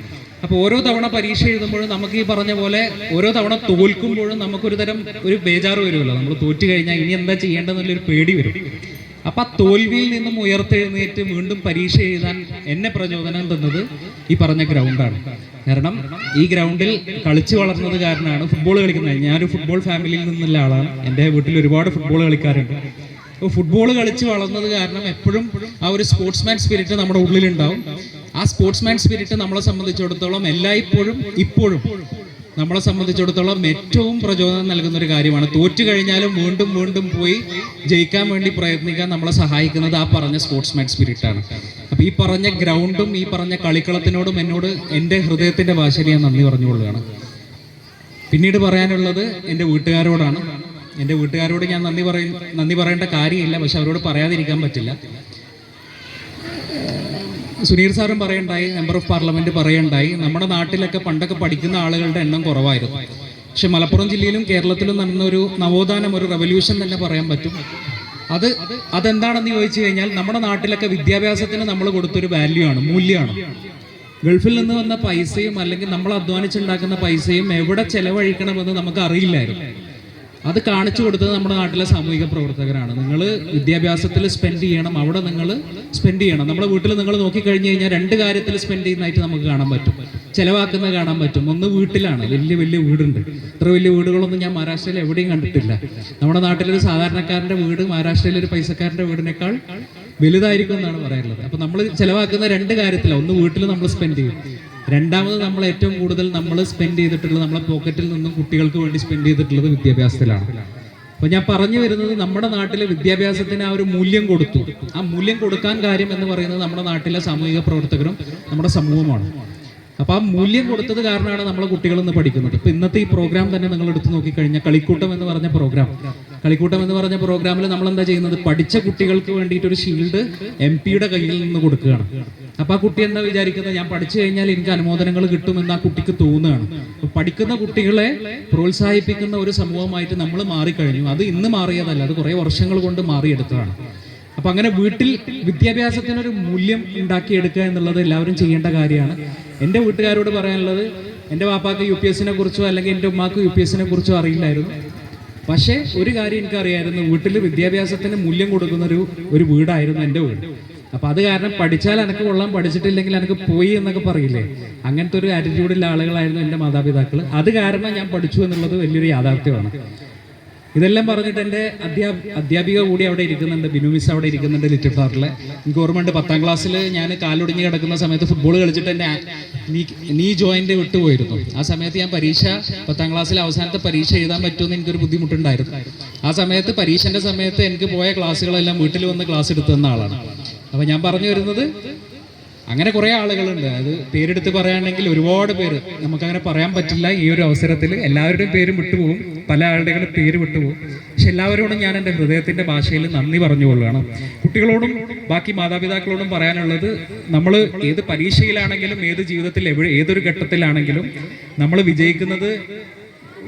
അപ്പോൾ ഓരോ തവണ പരീക്ഷ എഴുതുമ്പോഴും നമുക്ക് ഈ പറഞ്ഞ പോലെ ഓരോ തവണ തോൽക്കുമ്പോഴും നമുക്കൊരു തരം ഒരു ബേജാറ് വരുമല്ലോ. നമ്മൾ തോറ്റു കഴിഞ്ഞാൽ ഇനി എന്താ ചെയ്യേണ്ടതെന്നുള്ളൊരു പേടി വരും. അപ്പം ആ തോൽവിയിൽ നിന്നും ഉയർത്തെഴുന്നേറ്റ് വീണ്ടും പരീക്ഷ എഴുതാൻ എന്നെ പ്രചോദനം തന്നത് ഈ പറഞ്ഞ ഗ്രൗണ്ടാണ്. കാരണം ഈ ഗ്രൗണ്ടിൽ കളിച്ചു വളർന്നത് കാരണമാണ് ഫുട്ബോൾ കളിക്കുന്നത്. ഞാനൊരു ഫുട്ബോൾ ഫാമിലിയിൽ നിന്നുള്ള ആളാണ്. എൻ്റെ വീട്ടിൽ ഒരുപാട് ഫുട്ബോൾ കളിക്കാരുണ്ട്. അപ്പോൾ ഫുട്ബോൾ കളിച്ച് വളർന്നത് കാരണം എപ്പോഴും ആ ഒരു സ്പോർട്സ്മാൻ സ്പിരിറ്റ് നമ്മുടെ ഉള്ളിലുണ്ടാവും. ആ സ്പോർട്സ്മാൻ സ്പിരിറ്റ് നമ്മളെ സംബന്ധിച്ചിടത്തോളം എല്ലായ്പ്പോഴും ഇപ്പോഴും നമ്മളെ സംബന്ധിച്ചിടത്തോളം ഏറ്റവും പ്രചോദനം നൽകുന്ന ഒരു കാര്യമാണ്. തോറ്റു കഴിഞ്ഞാലും വീണ്ടും വീണ്ടും പോയി ജയിക്കാൻ വേണ്ടി പ്രയത്നിക്കാൻ നമ്മളെ സഹായിക്കുന്നത് ആ പറഞ്ഞ സ്പോർട്സ്മാൻ സ്പിരിറ്റാണ്. അപ്പോൾ ഈ പറഞ്ഞ ഗ്രൗണ്ടും ഈ പറഞ്ഞ കളിക്കളത്തിനോടും എന്നോട് എൻ്റെ ഹൃദയത്തിൻ്റെ ഭാഷയിൽ ഞാൻ നന്ദി പറഞ്ഞുകൊള്ളുകയാണ്. പിന്നീട് പറയാനുള്ളത് എൻ്റെ വീട്ടുകാരോടാണ്. എൻ്റെ വീട്ടുകാരോട് ഞാൻ നന്ദി പറയേണ്ട കാര്യമില്ല, പക്ഷെ അവരോട് പറയാതിരിക്കാൻ പറ്റില്ല. സുനീർ സാറും പറയുണ്ടായി, മെമ്പർ ഓഫ് പാർലമെന്റ് പറയുണ്ടായി, നമ്മുടെ നാട്ടിലൊക്കെ പണ്ടൊക്കെ പഠിക്കുന്ന ആളുകളുടെ എണ്ണം കുറവായിരുന്നു. പക്ഷെ മലപ്പുറം ജില്ലയിലും കേരളത്തിലും നടന്ന ഒരു നവോത്ഥാനം, ഒരു റെവല്യൂഷൻ തന്നെ പറയാൻ പറ്റും. അതെന്താണെന്ന് ചോദിച്ചു കഴിഞ്ഞാൽ നമ്മുടെ നാട്ടിലൊക്കെ വിദ്യാഭ്യാസത്തിന് നമ്മൾ കൊടുത്തൊരു വാല്യൂ ആണ്, മൂല്യമാണ്. ഗൾഫിൽ നിന്ന് വന്ന പൈസയും അല്ലെങ്കിൽ നമ്മൾ അധ്വാനിച്ചുണ്ടാക്കുന്ന പൈസയും എവിടെ ചെലവഴിക്കണമെന്ന് നമുക്ക് അറിയില്ലായിരുന്നു. അത് കാണിച്ചു കൊടുത്തത് നമ്മുടെ നാട്ടിലെ സാമൂഹിക പ്രവർത്തകരാണ്. നിങ്ങൾ വിദ്യാഭ്യാസത്തിൽ സ്പെൻഡ് ചെയ്യണം, അവിടെ നിങ്ങൾ സ്പെൻഡ് ചെയ്യണം. നമ്മുടെ വീട്ടിൽ നിങ്ങൾ നോക്കിക്കഴിഞ്ഞ് കഴിഞ്ഞാൽ 2 കാര്യത്തിൽ സ്പെൻഡ് ചെയ്യുന്നതായിട്ട് നമുക്ക് കാണാൻ പറ്റും, ചിലവാക്കുന്നത് കാണാൻ പറ്റും. ഒന്ന് വീട്ടിലാണ്, വലിയ വലിയ വീടുണ്ട്. ഇത്ര വലിയ വീടുകളൊന്നും ഞാൻ മഹാരാഷ്ട്രയിൽ എവിടെയും കണ്ടിട്ടില്ല. നമ്മുടെ നാട്ടിലൊരു സാധാരണക്കാരൻ്റെ വീട് മഹാരാഷ്ട്രയിലെ ഒരു പൈസക്കാരൻ്റെ വീടിനേക്കാൾ വലുതായിരിക്കും എന്നാണ് പറയാറുള്ളത്. അപ്പോൾ നമ്മൾ ചിലവാക്കുന്ന 2 കാര്യത്തിലാണ്. ഒന്ന് വീട്ടിൽ നമ്മൾ സ്പെൻഡ് ചെയ്യും, രണ്ടാമത് നമ്മൾ ഏറ്റവും കൂടുതൽ നമ്മൾ സ്പെൻഡ് ചെയ്തിട്ടുള്ളത് നമ്മളെ പോക്കറ്റിൽ നിന്നും കുട്ടികൾക്ക് വേണ്ടി സ്പെൻഡ് ചെയ്തിട്ടുള്ളത് വിദ്യാഭ്യാസത്തിലാണ്. അപ്പോൾ ഞാൻ പറഞ്ഞു വരുന്നത്, നമ്മുടെ നാട്ടിലെ വിദ്യാഭ്യാസത്തിന് ആ ഒരു മൂല്യം കൊടുത്തു. ആ മൂല്യം കൊടുക്കാൻ കാര്യം എന്ന് പറയുന്നത് നമ്മുടെ നാട്ടിലെ സാമൂഹിക പ്രവർത്തകരും നമ്മുടെ സമൂഹമാണ്. അപ്പോൾ ആ മൂല്യം കൊടുത്തത് കാരണമാണ് നമ്മളെ കുട്ടികൾ ഇന്ന് പഠിക്കുന്നത്. ഇപ്പോൾ ഇന്നത്തെ ഈ പ്രോഗ്രാം തന്നെ നിങ്ങൾ എടുത്തു നോക്കിക്കഴിഞ്ഞാൽ കളിക്കൂട്ടം എന്ന് പറഞ്ഞ പ്രോഗ്രാമിൽ നമ്മൾ എന്താ ചെയ്യുന്നത്, പഠിച്ച കുട്ടികൾക്ക് വേണ്ടിയിട്ട് ഒരു ഷീൽഡ് MP-യുടെ കയ്യിൽ നിന്ന് കൊടുക്കുകയാണ്. അപ്പോൾ ആ കുട്ടി എന്താ വിചാരിക്കുന്നത്, ഞാൻ പഠിച്ചു കഴിഞ്ഞാൽ എനിക്ക് അനുമോദനങ്ങൾ കിട്ടുമെന്ന് ആ കുട്ടിക്ക് തോന്നുകയാണ്. അപ്പോൾ പഠിക്കുന്ന കുട്ടികളെ പ്രോത്സാഹിപ്പിക്കുന്ന ഒരു സമൂഹമായിട്ട് നമ്മൾ മാറിക്കഴിഞ്ഞു. അത് ഇന്ന് മാറിയതല്ല, അത് കുറേ വർഷങ്ങൾ കൊണ്ട് മാറിയെടുത്തതാണ്. അപ്പം അങ്ങനെ വീട്ടിൽ വിദ്യാഭ്യാസത്തിനൊരു മൂല്യം ഉണ്ടാക്കിയെടുക്കുക എന്നുള്ളത് എല്ലാവരും ചെയ്യേണ്ട കാര്യമാണ്. എൻ്റെ വീട്ടുകാരോട് പറയാനുള്ളത്, എൻ്റെ വാപ്പാക്ക് UPSനെ കുറിച്ചോ അല്ലെങ്കിൽ എൻ്റെ ഉമ്മാക്ക് UPSനെ കുറിച്ചോ അറിയില്ലായിരുന്നു. പക്ഷേ ഒരു കാര്യം എനിക്കറിയായിരുന്നു, വീട്ടിൽ വിദ്യാഭ്യാസത്തിന് മൂല്യം കൊടുക്കുന്ന ഒരു വീടായിരുന്നു എൻ്റെ വീട്. അപ്പോൾ അത് കാരണം പഠിച്ചാൽ എനിക്ക് കൊള്ളാം, പഠിച്ചിട്ടില്ലെങ്കിൽ എനിക്ക് പോയി എന്നൊക്കെ പറയില്ലേ, അങ്ങനത്തെ ഒരു ആറ്റിറ്റ്യൂഡുള്ള ആളുകളായിരുന്നു എൻ്റെ മാതാപിതാക്കൾ. അത് കാരണം ഞാൻ പഠിച്ചു എന്നുള്ളത് വലിയൊരു യാഥാർത്ഥ്യമാണ്. ഇതെല്ലാം പറഞ്ഞിട്ട് എൻ്റെ അധ്യാപിക കൂടി അവിടെ ഇരിക്കുന്നുണ്ട്, ബിനു മിസ് അവിടെ ഇരിക്കുന്നുണ്ട് ലിറ്റിൽ ഫ്ലവറിലെ. എനിക്ക് ഓർമ്മയുണ്ട് 10ാം ക്ലാസ്സിൽ ഞാൻ കാലൊടിഞ്ഞ് കിടക്കുന്ന സമയത്ത് ഫുട്ബോൾ കളിച്ചിട്ട് എൻ്റെ നീ ജോയിൻ്റ് വിട്ടുപോയിരുന്നു. ആ സമയത്ത് ഞാൻ 10ാം ക്ലാസ്സിൽ അവസാനത്തെ പരീക്ഷ എഴുതാൻ പറ്റുമെന്ന് എനിക്കൊരു ബുദ്ധിമുട്ടുണ്ടായിരുന്നു. ആ സമയത്ത് പരീക്ഷൻ്റെ സമയത്ത് എനിക്ക് പോയ ക്ലാസ്സുകളെല്ലാം വീട്ടിൽ വന്ന് ക്ലാസ് എടുത്തു തന്ന ആളാണ്. അപ്പോൾ ഞാൻ പറഞ്ഞു വരുന്നത്, അങ്ങനെ കുറേ ആളുകളുണ്ട്. അത് പേരെടുത്ത് പറയുകയാണെങ്കിൽ ഒരുപാട് പേര്, നമുക്കങ്ങനെ പറയാൻ പറ്റില്ല. ഈ ഒരു അവസരത്തിൽ എല്ലാവരുടെയും പേരും വിട്ടുപോകും, പല ആളുകളുടെ പേര് വിട്ടുപോകും. പക്ഷെ എല്ലാവരോടും ഞാൻ എൻ്റെ ഹൃദയത്തിൻ്റെ ഭാഷയിൽ നന്ദി പറഞ്ഞുകൊള്ളുകയാണ്. കുട്ടികളോടും ബാക്കി മാതാപിതാക്കളോടും പറയാനുള്ളത്, നമ്മൾ ഏത് പരീക്ഷയിലാണെങ്കിലും ഏത് ജീവിതത്തിൽ ഏതൊരു ഘട്ടത്തിലാണെങ്കിലും നമ്മൾ വിജയിക്കുന്നത്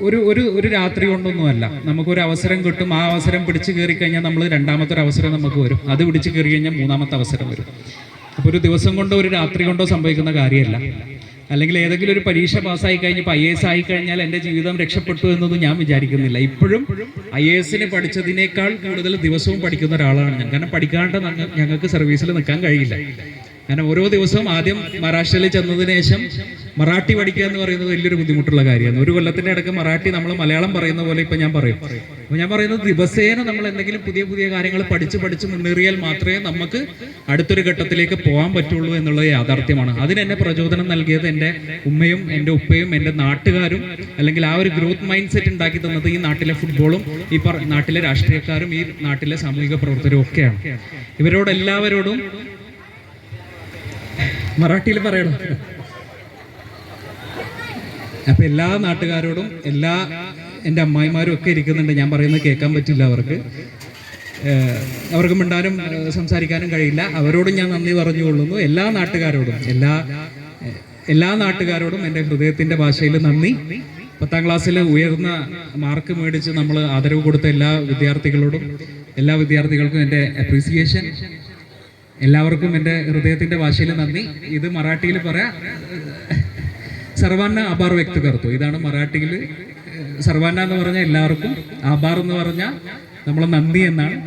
ഒരു രാത്രി കൊണ്ടൊന്നുമല്ല. നമുക്കൊരു അവസരം കിട്ടും, ആ അവസരം പിടിച്ചു കയറി കഴിഞ്ഞാൽ നമ്മൾ 2ാമത്തെ ഒരു അവസരം നമുക്ക് വരും, അത് പിടിച്ചു കയറി കഴിഞ്ഞാൽ 3ാമത്തെ അവസരം വരും. അപ്പോൾ ഒരു ദിവസം കൊണ്ടോ ഒരു രാത്രി കൊണ്ടോ സംഭവിക്കുന്ന കാര്യമല്ല. അല്ലെങ്കിൽ ഏതെങ്കിലും ഒരു പരീക്ഷ പാസ്സായി കഴിഞ്ഞപ്പോൾ IAS ആയിക്കഴിഞ്ഞാൽ എൻ്റെ ജീവിതം രക്ഷപ്പെട്ടു എന്നൊന്നും ഞാൻ വിചാരിക്കുന്നില്ല. ഇപ്പോഴും IASന് പഠിച്ചതിനേക്കാൾ കൂടുതൽ ദിവസവും പഠിക്കുന്ന ഒരാളാണ് ഞാൻ. കാരണം പഠിക്കാണ്ട് ഞങ്ങൾക്ക് സർവീസിൽ നിൽക്കാൻ കഴിയില്ല. കാരണം ഓരോ ദിവസവും ആദ്യം മഹാരാഷ്ട്രയിൽ ചെന്നതിന് ശേഷം മറാഠി പഠിക്കുക എന്ന് പറയുന്നത് വലിയൊരു ബുദ്ധിമുട്ടുള്ള കാര്യമാണ്. ഒരു കൊല്ലത്തിന്റെ ഇടയ്ക്ക് മറാഠി നമ്മൾ മലയാളം പറയുന്ന പോലെ ഇപ്പൊ ഞാൻ പറയും. അപ്പൊ ഞാൻ പറയുന്നത് ദിവസേന നമ്മൾ എന്തെങ്കിലും പുതിയ പുതിയ കാര്യങ്ങൾ പഠിച്ച് മുന്നേറിയാൽ മാത്രമേ നമുക്ക് അടുത്തൊരു ഘട്ടത്തിലേക്ക് പോകാൻ പറ്റുള്ളൂ എന്നുള്ളത് യാഥാർത്ഥ്യമാണ്. അതിനെന്നെ പ്രചോദനം നൽകിയത് എൻ്റെ ഉമ്മയും എൻ്റെ ഉപ്പയും എൻ്റെ നാട്ടുകാരും, അല്ലെങ്കിൽ ആ ഒരു ഗ്രോത്ത് മൈൻഡ് സെറ്റ് ഉണ്ടാക്കി തന്നത് ഈ നാട്ടിലെ ഫുട്ബോളും ഈ നാട്ടിലെ രാഷ്ട്രീയക്കാരും ഈ നാട്ടിലെ സാമൂഹിക പ്രവർത്തകരും ഒക്കെയാണ്. ഇവരോടെല്ലാവരോടും മറാഠിയിൽ പറയണം. അപ്പൊ എല്ലാ നാട്ടുകാരോടും, എല്ലാ എൻ്റെ അമ്മായിമാരും ഒക്കെ ഇരിക്കുന്നുണ്ട്. ഞാൻ പറയുന്നത് കേൾക്കാൻ പറ്റില്ല അവർക്ക് മിണ്ടാനും സംസാരിക്കാനും കഴിയില്ല. അവരോടും ഞാൻ നന്ദി പറഞ്ഞുകൊള്ളുന്നു. എല്ലാ നാട്ടുകാരോടും എൻ്റെ ഹൃദയത്തിൻ്റെ ഭാഷയിൽ നന്ദി. 10ാം ക്ലാസ്സിൽ ഉയർന്ന മാർക്ക് മേടിച്ച് നമ്മൾ ആദരവ് കൊടുത്ത എല്ലാ വിദ്യാർത്ഥികൾക്കും എൻ്റെ അപ്രീസിയേഷൻ. എല്ലാവർക്കും എൻ്റെ ഹൃദയത്തിൻ്റെ ഭാഷയിൽ നന്ദി. ഇത് മറാഠിയിൽ പറയാം, സർവാന്ന ആഭാർ വ്യക്ത കർത്തു. ഇതാണ് മറാഠിയിൽ സർവാന്ന എന്ന് പറഞ്ഞാൽ എല്ലാവർക്കും, ആഭാർ എന്ന് പറഞ്ഞാൽ നമ്മൾ നന്ദി എന്നാണ്,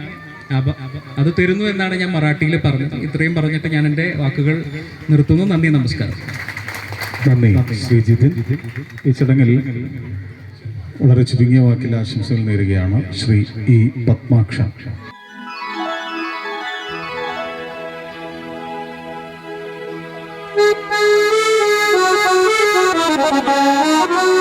അത് തരുന്നു എന്നാണ് ഞാൻ മറാഠിയിൽ പറഞ്ഞത്. ഇത്രയും പറഞ്ഞിട്ട് ഞാൻ എൻ്റെ വാക്കുകൾ നിർത്തുന്നു. നന്ദി, നമസ്കാരം. നന്ദി ശ്രീ ജിതിൻ. ഈ ചടങ്ങിൽ വളരെ ചുരുങ്ങിയ വാക്കിൽ ആശംസകൾ നേരുകയാണ് ശ്രീ ഇ പത്മാക്ഷ. Thank you.